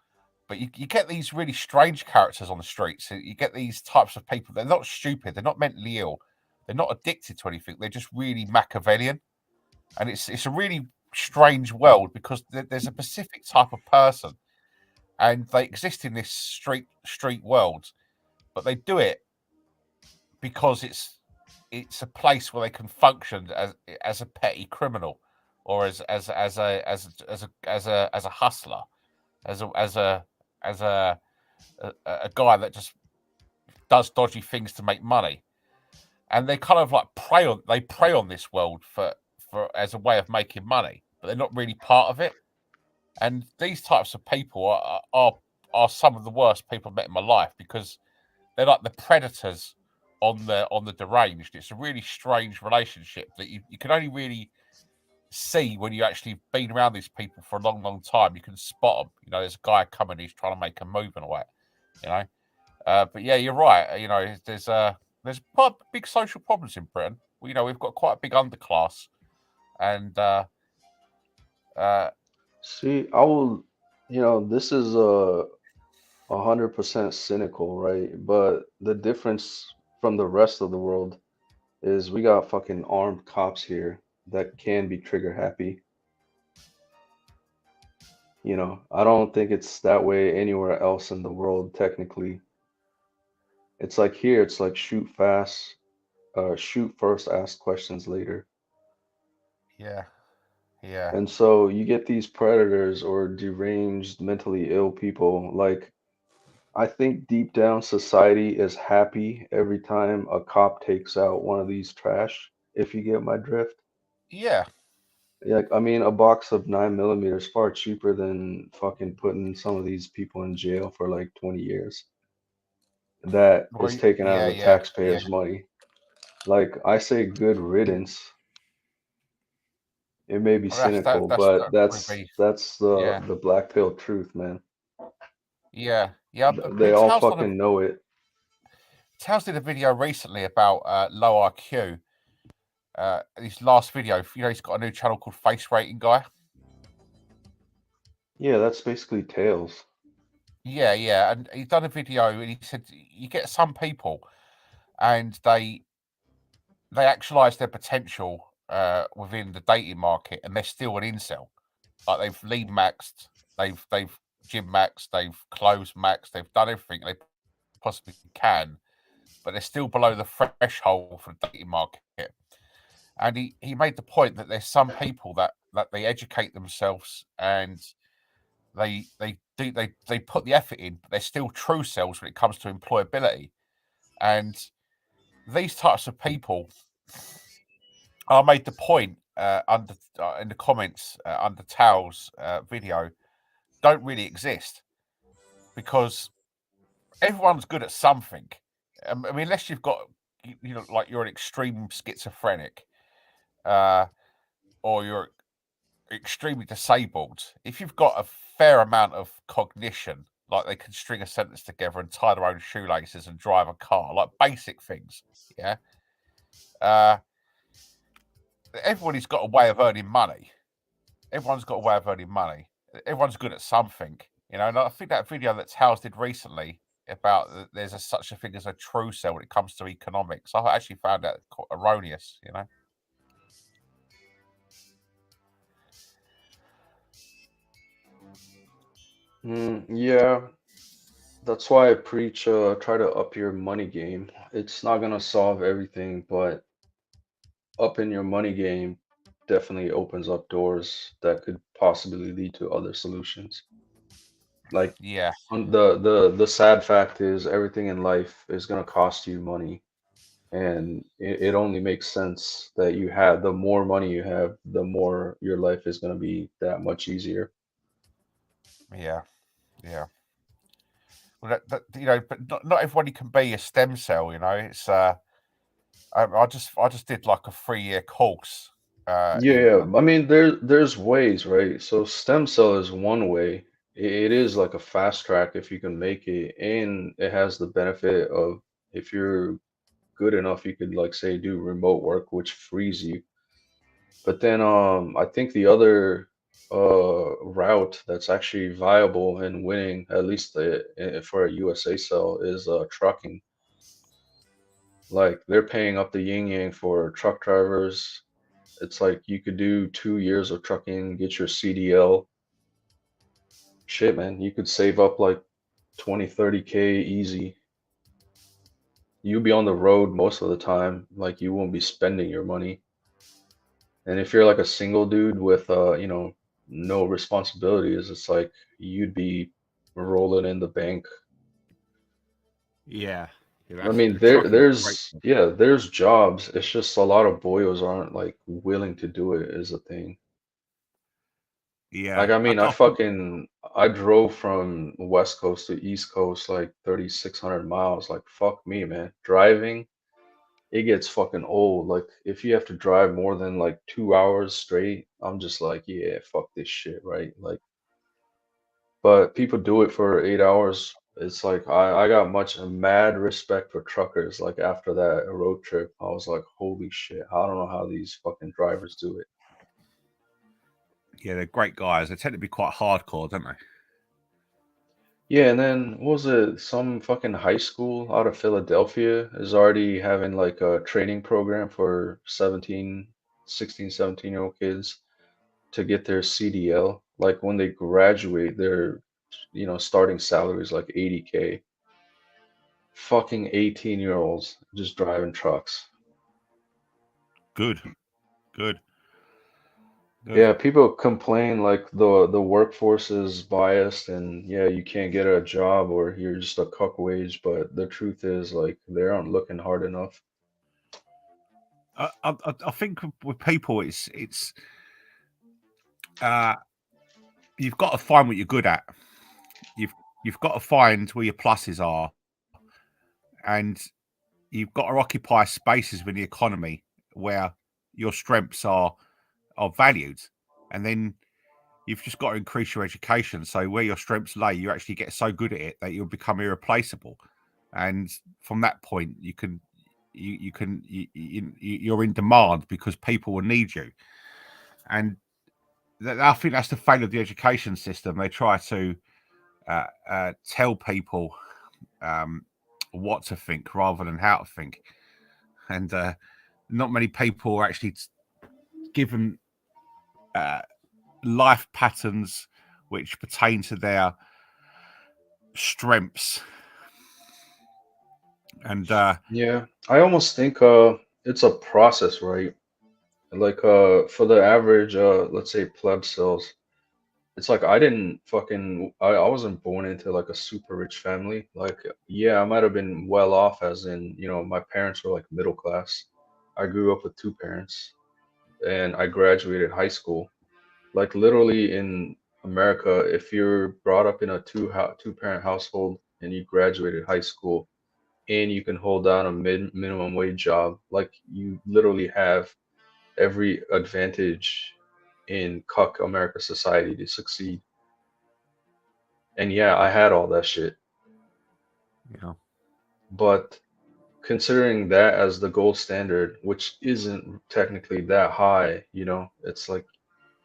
But you get these really strange characters on the streets. You get these types of people. They're not stupid. They're not mentally ill. They're not addicted to anything. They're just really Machiavellian. And it's a really strange world because there's a specific type of person, and they exist in this street world, but they do it because it's a place where they can function as a petty criminal, or as a hustler, as a as a as a guy that just does dodgy things to make money. And they kind of like prey on this world for as a way of making money, but they're not really part of it. And these types of people are some of the worst people I've met in my life because they're like the predators on the deranged. It's a really strange relationship that you can only really see when you actually been around these people for a long time. You can spot them. There's a guy coming, he's trying to make a move and all that. You know, but yeah, you're right. There's quite big social problems in Britain. We've got quite a big underclass, and uh, See, I will. You know, this is 100% cynical, right? But the difference from the rest of the world is we got fucking armed cops here that can be trigger happy. You know, I don't think it's that way anywhere else in the world, technically. It's like here, it's like shoot fast, shoot first, ask questions later. Yeah, yeah, And so you get these predators or deranged, mentally ill people. Like, I think deep down society is happy every time a cop takes out one of these trash, if you get my drift. yeah. Like, I mean, a box of 9 millimeters far cheaper than fucking putting some of these people in jail for like 20 years. That Well, is taken out of yeah, the yeah, yeah. taxpayers' money. Like, I say good riddance. It may be Well, that's cynical, that but would be that's yeah, the black pill truth, man. yeah, yeah. I They mean, all fucking know it. Towns did a video recently about low IQ. His last video, he's got a new channel called Face Rating Guy. Yeah, that's basically tails. Yeah, yeah, and he done a video and he said you get some people and they actualize their potential within the dating market and they're still an incel. Like they've lead maxed, they've gym maxed, they've clothes maxed, they've done everything they possibly can, but they're still below the threshold for the dating market. And he made the point that there's some people that they educate themselves and they put the effort in, but they're still true selves when it comes to employability. And these types of people, I made the point under in the comments under Tao's video, don't really exist because everyone's good at something. I mean, unless you've got like you're an extreme schizophrenic, or you're extremely disabled. If you've got a fair amount of cognition, like they can string a sentence together and tie their own shoelaces and drive a car, like basic things, yeah. Uh, Everybody's got a way of earning money. Everyone's got a way of earning money. Everyone's good at something, And I think that video that Towers did recently about there's such a thing as a true sell when it comes to economics, I actually found that erroneous. Yeah, that's why I preach try to up your money game. It's not gonna solve everything, but upping your money game definitely opens up doors that could possibly lead to other solutions. Like Yeah, the sad fact is everything in life is gonna cost you money, and it only makes sense that you have the more money you have, the more your life is gonna be that much easier. yeah, yeah. Well, but not everybody can be a stem cell. It's I just did like a 3-year course. Yeah, In yeah. I mean, there's ways, right? So stem cell is one way. It is like a fast track if you can make it, and it has the benefit of if you're good enough, you could like say do remote work, which frees you. But then I think the other route that's actually viable and winning, at least for a USA cell, is trucking. Like they're paying up the yin yang for truck drivers. It's like you could do 2 years of trucking, get your CDL. Shit, man, you could save up like 20, 30K easy. You'll be on the road most of the time, like you won't be spending your money. And if you're like a single dude with no responsibilities, it's like you'd be rolling in the bank. Yeah, yeah, I that's mean, the trucking great. there's jobs. It's just a lot of boyos aren't like willing to do it is a thing. Like, Yeah, I I mean, got. I drove from West Coast to East Coast like 3,600 miles. Like, fuck me, man. Driving, it gets fucking old. Like, if you have to drive more than like 2 hours straight, I'm just like, yeah, fuck this shit, right? Like, but people do it for 8 hours. It's like I got much mad respect for truckers. Like after that road trip, I was like, holy shit, I don't know how these fucking drivers do it. Yeah, they're great guys. They tend to be quite hardcore, don't they? Yeah, and then what was it? Some fucking high school out of Philadelphia is already having like a training program for 17, 16, 17-year-old kids to get their CDL. Like when they graduate, their starting salary is like 80K. Fucking 18-year-olds just driving trucks. Good, good, good. Yeah, people complain like the workforce is biased and yeah, you can't get a job or you're just a cuck wage, but the truth is like they aren't looking hard enough. I think with people, it's uh, you've got to find what you're good at. You've you've got to find where your pluses are, and you've got to occupy spaces within the economy where your strengths are valued, and then you've just got to increase your education. So where your strengths lay, you actually get so good at it that you'll become irreplaceable, and from that point, you're in demand because people will need you, and I think that's the failure of the education system. They try to tell people um, what to think rather than how to think, and not many people are actually given uh, life patterns which pertain to their strengths. And Yeah, I almost think it's a process, right? Like for the average let's say pleb cells, it's like I didn't fucking I wasn't born into like a super rich family. Like yeah, I might have been well off as in, my parents were like middle class. I grew up with two parents and I graduated high school. Like literally in America, if you're brought up in a two parent household and you graduated high school and you can hold down a minimum wage job, like you literally have every advantage in cuck America society to succeed. And yeah, I had all that shit. you know, But considering that as the gold standard, which isn't technically that high, it's like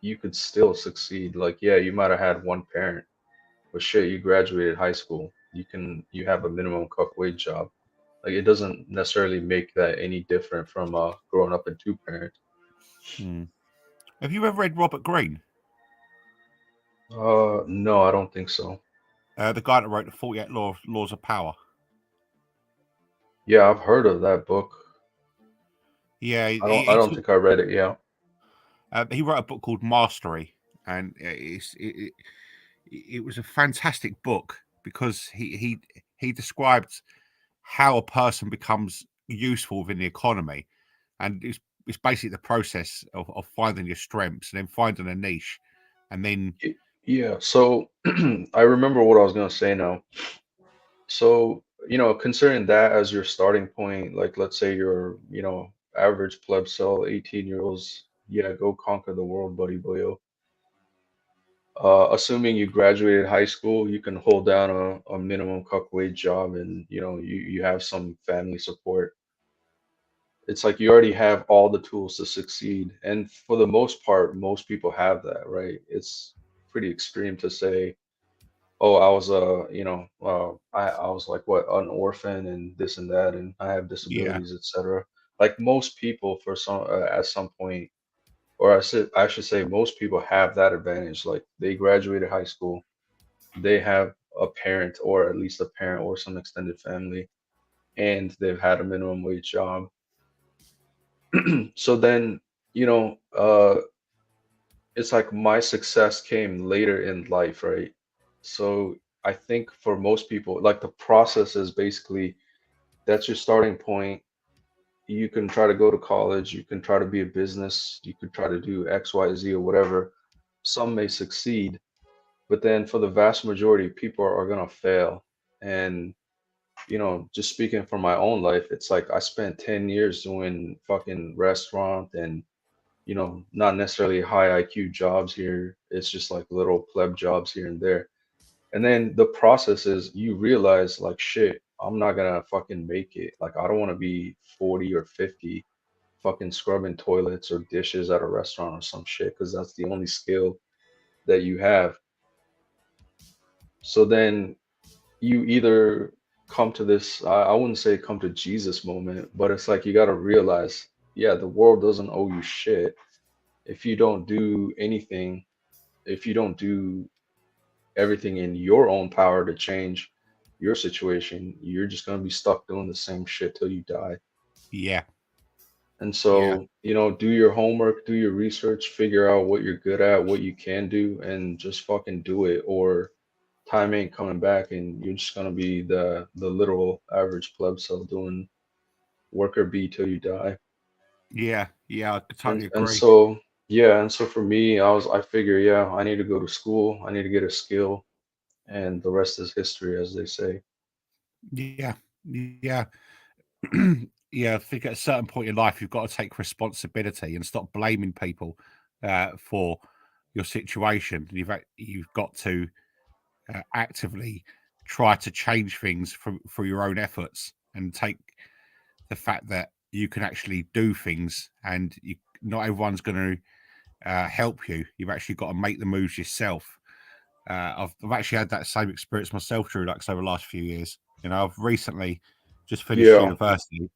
you could still succeed. Like, yeah, you might have had one parent, but shit, you graduated high school. You have a minimum cuck wage job. Like, it doesn't necessarily make that any different from growing up in two parent. hmm. Have you ever read Robert Greene, No, I don't think so. the guy that wrote the 48 Laws of Power? Yeah, I've heard of that book. Yeah, I don't think I read it. Yeah. he wrote a book called Mastery, and it was a fantastic book because he described how a person becomes useful within the economy, and it's basically the process of finding your strengths and then finding a niche, and then Yeah, so I remember what I was gonna say now. So, considering that as your starting point, like let's say you're, average pleb cell, 18-year-olds, yeah, go conquer the world, buddy boyo. Assuming you graduated high school, you can hold down a minimum cuck wage job and, you have some family support. It's like you already have all the tools to succeed. And for the most part, most people have that, right? It's pretty extreme to say, oh, I was I was like what an orphan and this and that, and I have yeah, disabilities, etc. Like most people, for some at some point, or I should say, most people have that advantage. Like they graduated high school, they have a parent, or at least a parent, or some extended family, and they've had a minimum wage job. So then, you know, uh, it's like my success came later in life, right? So I think for most people, like the process is basically that's your starting point. You can try to go to college, you can try to be a business, you could try to do X, Y, Z or whatever. Some may succeed, but then for the vast majority, people are gonna fail. And just speaking from my own life, it's like I spent 10 years doing fucking restaurant and not necessarily high IQ jobs here. It's just like little pleb jobs here and there. And then the process is you realize like shit, I'm not gonna fucking make it. Like I don't want to be 40 or 50 fucking scrubbing toilets or dishes at a restaurant or some shit because that's the only skill that you have. So then you either come to this, I wouldn't say come to Jesus moment, but it's like you got to realize, yeah, the world doesn't owe you shit. If you don't do anything, if you don't do everything in your own power to change your situation, you're just going to be stuck doing the same shit till you die. Yeah, And yeah, so, do your homework, do your research, figure out what you're good at, what you can do, and just fucking do it. Or time ain't coming back, and you're just gonna be the literal average pleb cell doing worker bee till you die. yeah, yeah. I And totally and agree. so yeah, and so for me, I figure, yeah, I need to go to school, I need to get a skill, and the rest is history, as they say. Yeah, yeah. Yeah, I think at a certain point in life, you've got to take responsibility and stop blaming people for your situation. You've got to actively try to change things through your own efforts and take the fact that you can actually do things, and not everyone's going to help you. You've actually got to make the moves yourself. I've actually had that same experience myself, Drew, like over the last few years. I've recently just finished Yeah, university,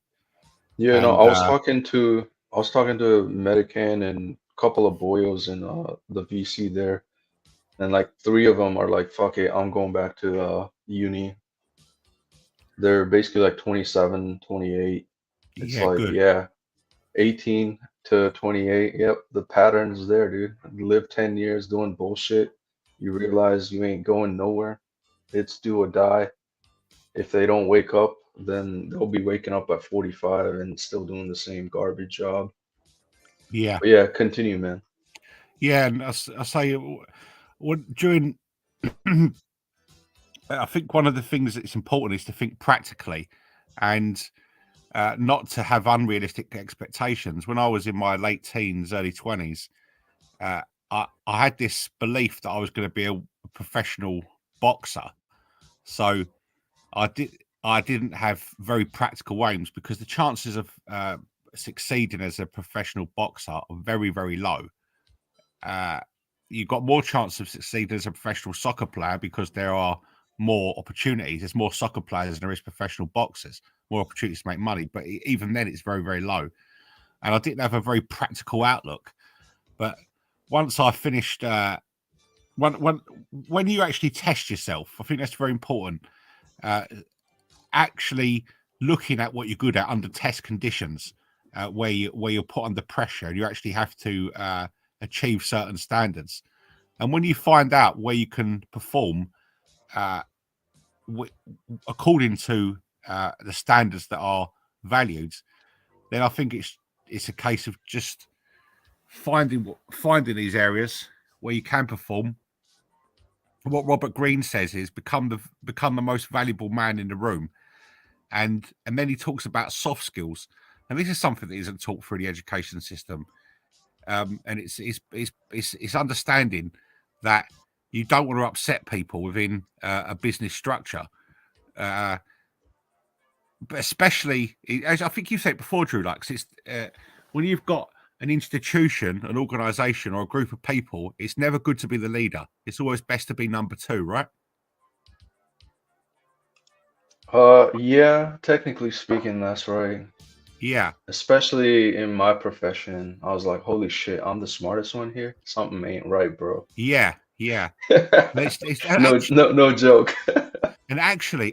yeah. No, and I was talking to Medican and a couple of boyos in the VC there, and like three of them are like, "Fuck it, I'm going back to uni." They're basically like 27, 28. It's yeah, like, good. yeah, 18 to 28. Yep, the pattern's there, dude. Live 10 years doing bullshit. You realize you ain't going nowhere. It's do or die. If they don't wake up, then they'll be waking up at 45 and still doing the same garbage job. Yeah, But yeah, continue, man. yeah, and I say, during, I think one of the things that's important is to think practically, and not to have unrealistic expectations. When I was in my late teens, early 20s, uh, I had this belief that I was going to be a professional boxer. So I didn't have very practical aims, because the chances of succeeding as a professional boxer are very, very low. Uh, you've got more chance of succeeding as a professional soccer player because there are more opportunities. There's more soccer players than there is professional boxers. More opportunities to make money, but even then, it's very, very low. And I didn't have a very practical outlook. But once I finished, when you actually test yourself, I think that's very important. Uh, Actually looking at what you're good at under test conditions, where you're put under pressure, and you actually have to achieve certain standards. And when you find out where you can perform uh, according to the standards that are valued, then I think it's a case of just finding these areas where you can perform. What Robert Greene says is become the most valuable man in the room, and then he talks about soft skills, and this is something that isn't taught through the education system. And it's understanding that you don't want to upset people within a business structure, uh, but especially, as I think you said before, Drew, like it's when you've got an institution, an organization, or a group of people, it's never good to be the leader. It's always best to be number two, right? Yeah, technically speaking, that's right. Yeah, Especially in my profession, I was like, holy shit, I'm the smartest one here. Something ain't right, bro. yeah, yeah. And it's No, no, no joke. and actually,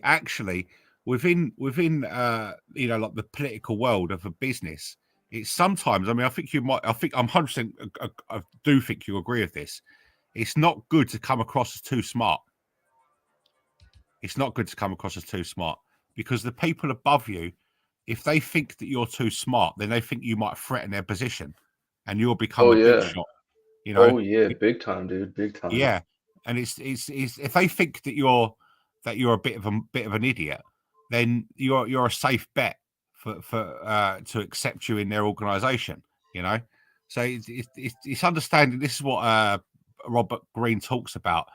within like the political world of a business, it's sometimes. I mean, I think you might. I think I'm 100%. I do think you agree with this. It's not good to come across as too smart. It's not good to come across as too smart, because the people above you, if they think that you're too smart, then they think you might threaten their position, and you'll become Oh the big yeah. shot. You know, Oh yeah, big time, dude. Big time. yeah, and it's if they think that you're a bit of an idiot, then you're a safe bet for to accept you in their organization. You know, so it's understanding. This is what Robert Greene talks about.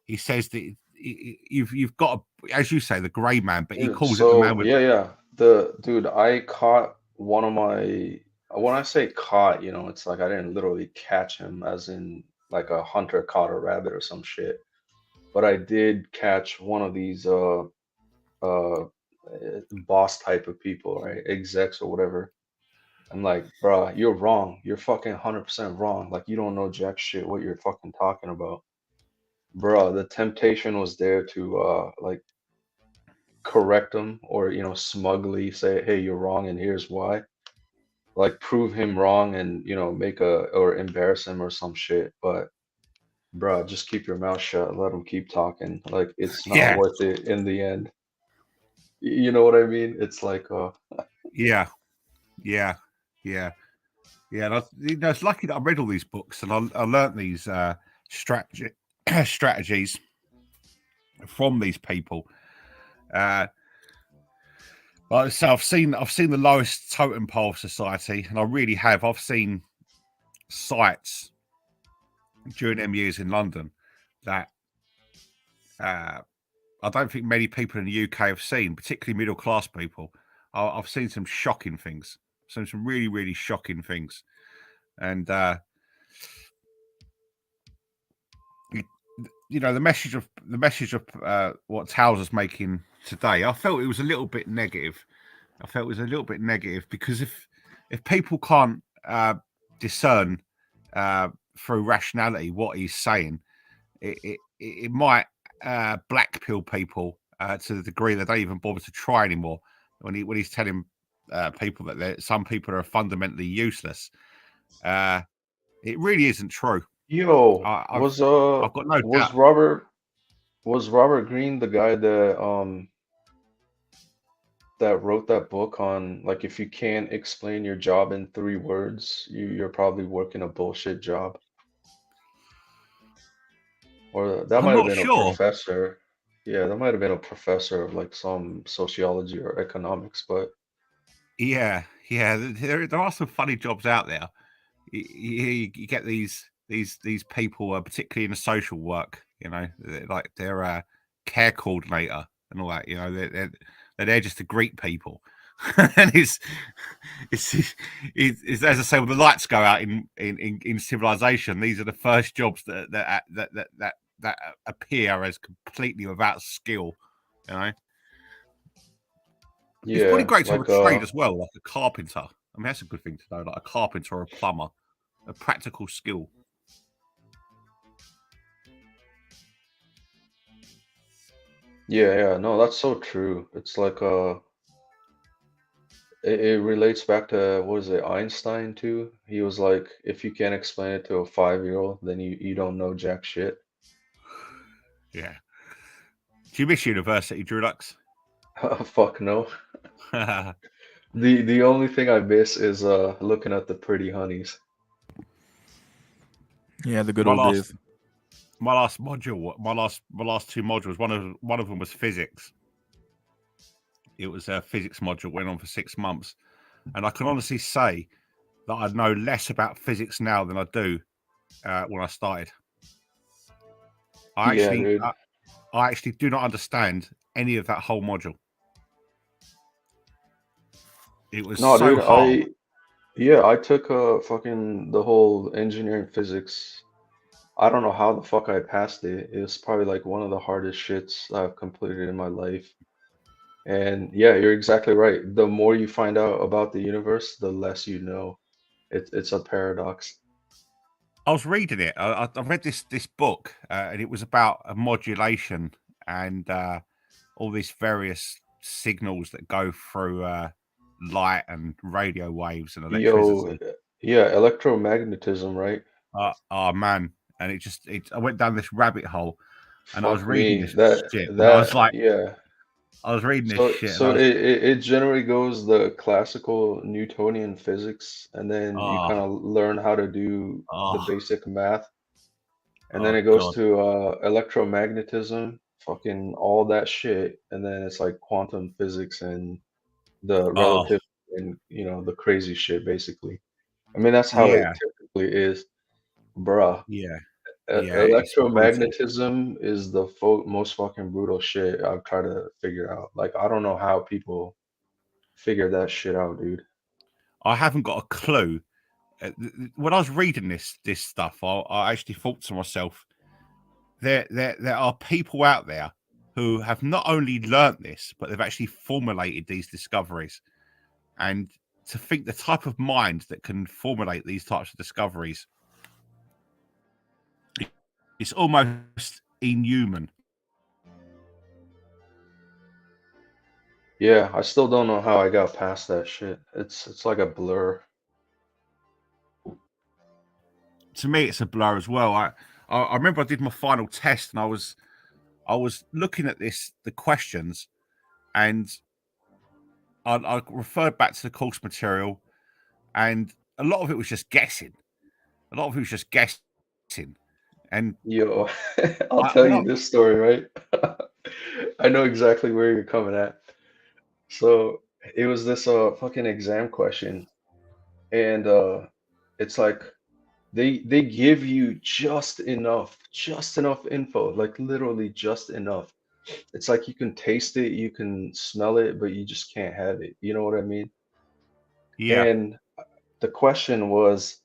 He says that you've got as you say, the grey man, but he Dude, calls it the man so with. yeah, yeah. The dude, I caught one of my when I say caught, it's like I didn't literally catch him as in like a hunter caught a rabbit or some shit. but I did catch one of these boss type of people, right? Execs or whatever. I'm like, bruh, you're wrong. You're fucking 100% wrong. Like, you don't know jack shit what you're fucking talking about. Bruh, the temptation was there to like correct him or, smugly say, hey, you're wrong and here's why. Like, prove him wrong and, or embarrass him or some shit. But, bruh, just keep your mouth shut. Let him keep talking. Like, it's not Yeah, worth it in the end. You know what I mean? It's like, yeah, yeah, yeah, yeah. And it's lucky that I read all these books and I learnt these strategy strategies from these people. Like so, I've seen the lowest totem pole society, and I really have. I've seen sites during them years in London that I don't think many people in the UK have seen, particularly middle class people. I've seen some shocking things, some really really shocking things, and the message of what Towers making today, I felt it was a little bit negative. Because if people can't discern through rationality what he's saying, it might blackpill people to the degree that they don't even bother to try anymore. When he's telling people that some people are fundamentally useless, it really isn't true. yo, I've got no doubt. was Robert Greene the guy that wrote that book on, like, if you can't explain your job in 3 words, you're probably working a bullshit job? Or that I'm might have not been a sure. professor. Yeah, that might have been a professor of like some sociology or economics, but Yeah, yeah. There are some funny jobs out there. You get these people, particularly in the social work. Like they're a care coordinator and all that. They're there just to greet people, and it's as I say, when the lights go out in civilization, these are the first jobs that appear as completely without skill. You know. It's probably yeah, great to have a like trade as well, like a carpenter. I mean, that's a good thing to know, like a carpenter or a plumber, a practical skill. yeah, no, that's so true. It's like it relates back to, what is it, Einstein too? He was like, if you can't explain it to a 5-year-old, then you don't know jack shit. Yeah. Do you miss university, Drulux? Fuck no. The only thing I miss is looking at the pretty honeys. Yeah, the good my old last days. my last module, my last 2 modules. One of them was physics. It was a physics module, went on for 6 months, and I can honestly say that I know less about physics now than I do when I started. I Yeah, actually, dude. I actually do not understand any of that whole module. It was No, so dude, hard. I took fucking the whole engineering physics. I don't know how the fuck I passed it. It was probably like one of the hardest shits I've completed in my life. And yeah, you're exactly right. The more you find out about the universe, the less you know. It's a paradox. I was reading it. I read this book, and it was about a modulation and all these various signals that go through light and radio waves and Yo, electricity. yeah, electromagnetism, right? Oh man! And I went down this rabbit hole, and I was Fuck reading me. this That shit, and I was that like, yeah. I was reading this So shit, and so I was, it generally goes the classical Newtonian physics, and then you oh, kind of learn how to do the oh, basic math, and then oh it goes god, to electromagnetism, fucking all that shit, and then it's like quantum physics and the oh relative and the crazy shit basically. I mean that's how it yeah, typically is, bruh. yeah, yeah. It's brutal. Electromagnetism is the most fucking brutal shit I've tried to figure out. Like I don't know how people figure that shit out, dude. I haven't got a clue. When I was reading this stuff, I actually thought to myself, there are people out there who have not only learnt this, but they've actually formulated these discoveries. And to think the type of mind that can formulate these types of discoveries is almost inhuman. Yeah, I still don't know how I got past that shit. It's like a blur. To me, it's a blur as well. I remember I did my final test and I was looking at the questions, and I referred back to the course material, and a lot of it was just guessing. And Yo, I'll tell you this story, right? I know exactly where you're coming at. So it was this fucking exam question, and it's like they give you just enough info, like literally just enough. It's like you can taste it, you can smell it, but you just can't have it. You know what I mean? yeah, And the question was,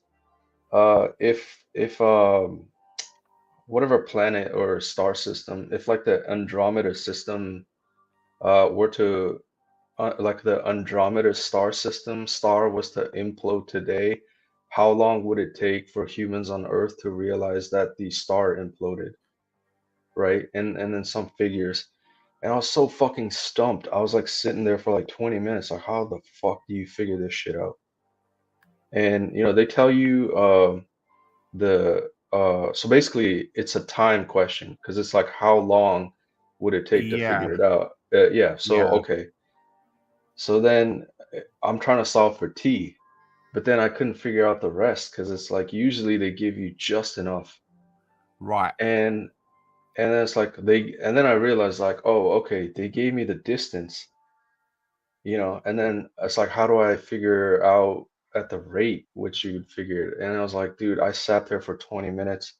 if whatever planet or star system, if like the Andromeda system were to like the Andromeda star was to implode today, how long would it take for humans on Earth to realize that the star imploded, right? And then some figures. And I was so fucking stumped. I was like sitting there for like 20 minutes, like, how the fuck do you figure this shit out? And you know, they tell you so basically it's a time question because it's like how long would it take to yeah, figure it out? Yeah, so yeah, okay. So then I'm trying to solve for T, but then I couldn't figure out the rest because it's like usually they give you just enough. right. And then it's like and then I realized like, oh, okay, they gave me the distance, you know, and then it's like, how do I figure out at the rate which you'd figure it? And I was like, dude, I sat there for 20 minutes.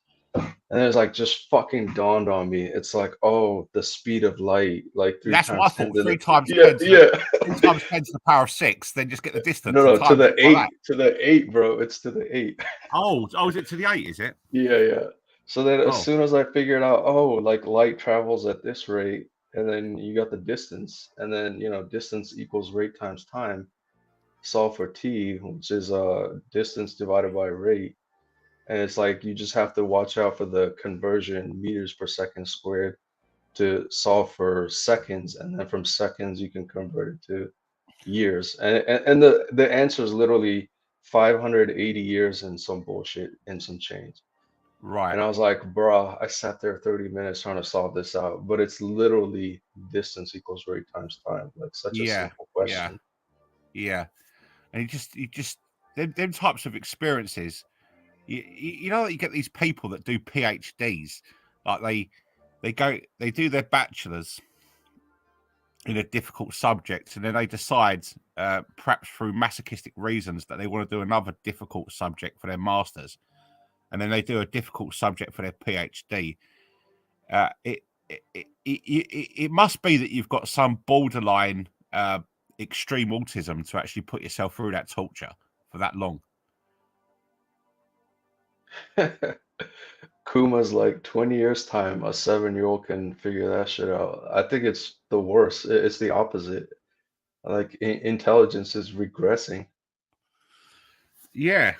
And it was like just fucking dawned on me. It's like, oh, the speed of light, like three That's what I times ten thought. to Three the times yeah, 10 to the yeah. 6. Then just get the distance No, and no, to times it the by that. eight, bro. It's to the eight. Oh, is it to the 8? Is it? Yeah, yeah. So then as Oh, soon as I figured out, oh, like light travels at this rate, and then you got the distance, and then you know, distance equals rate times time. Solve for t, which is distance divided by rate. And it's like you just have to watch out for the conversion meters per second squared to solve for seconds, and then from seconds you can convert it to years. And the answer is literally 580 years and some bullshit and some change. right. And I was like, bruh, I sat there 30 minutes trying to solve this out, but it's literally distance equals rate times time. Like such a Yeah, simple yeah, question. yeah. And you just them types of experiences. You know that you get these people that do PhDs, like they do their bachelors in a difficult subject, and then they decide, perhaps through masochistic reasons, that they want to do another difficult subject for their masters, and then they do a difficult subject for their PhD. It must be that you've got some borderline extreme autism to actually put yourself through that torture for that long. Kuma's like 20 years time, a 7-year-old can figure that shit out. I think it's the worst. It's the opposite. Like intelligence is regressing. Yeah,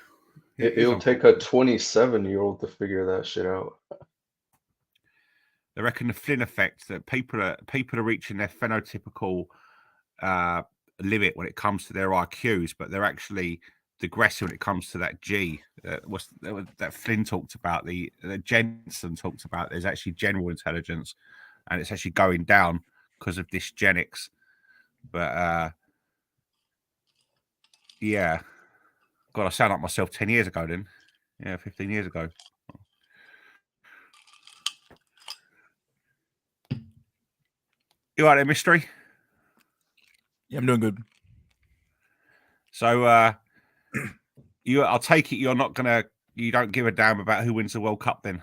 it is. It'll take a 27-year-old to figure that shit out. They reckon the Flynn effect, that people are reaching their phenotypical limit when it comes to their IQs, but they're actually digressing when it comes to that G. That Flynn talked about, that Jensen talked about. There's actually general intelligence, and it's actually going down because of dysgenics. But yeah, God, I sound like myself 10 years ago then. Yeah, 15 years ago. You all right there, Mystery? Yeah, I'm doing good. So I'll take it you don't give a damn about who wins the World Cup then?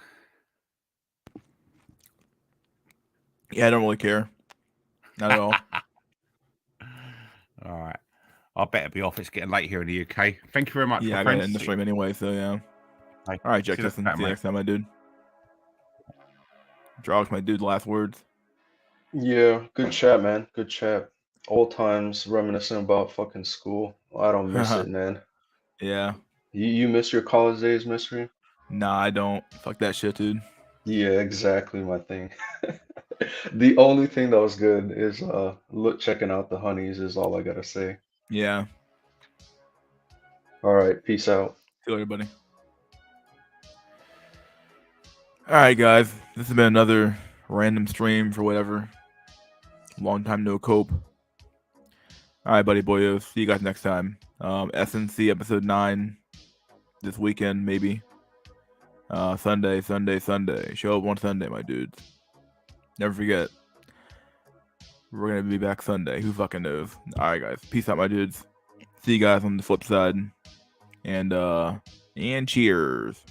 Yeah, I don't really care. Not at all. All right. I better be off. It's getting late here in the UK. Thank you very much, Yeah, my I got friend. to end the stream anyway, so yeah. Hey, All right, Jack see you Justin. later, See you mate. next time, my dude. Drogs, my dude, last words. Yeah, good chat, man. Good chat. Old times reminiscing about fucking school. I don't miss it, man. Yeah. You miss your college days, Mystery? Nah, I don't. Fuck that shit, dude. Yeah, exactly my thing. The only thing that was good is look checking out the honeys is all I gotta say. Yeah. All right, peace out. See you later, buddy. All right, guys. This has been another random stream for whatever. Long time no cope. All right, buddy boyos. See you guys next time. SNC episode 9 this weekend, maybe. Sunday. Show up on Sunday, my dudes. Never forget. We're gonna be back Sunday. Who fucking knows? All right, guys. Peace out, my dudes. See you guys on the flip side. And cheers.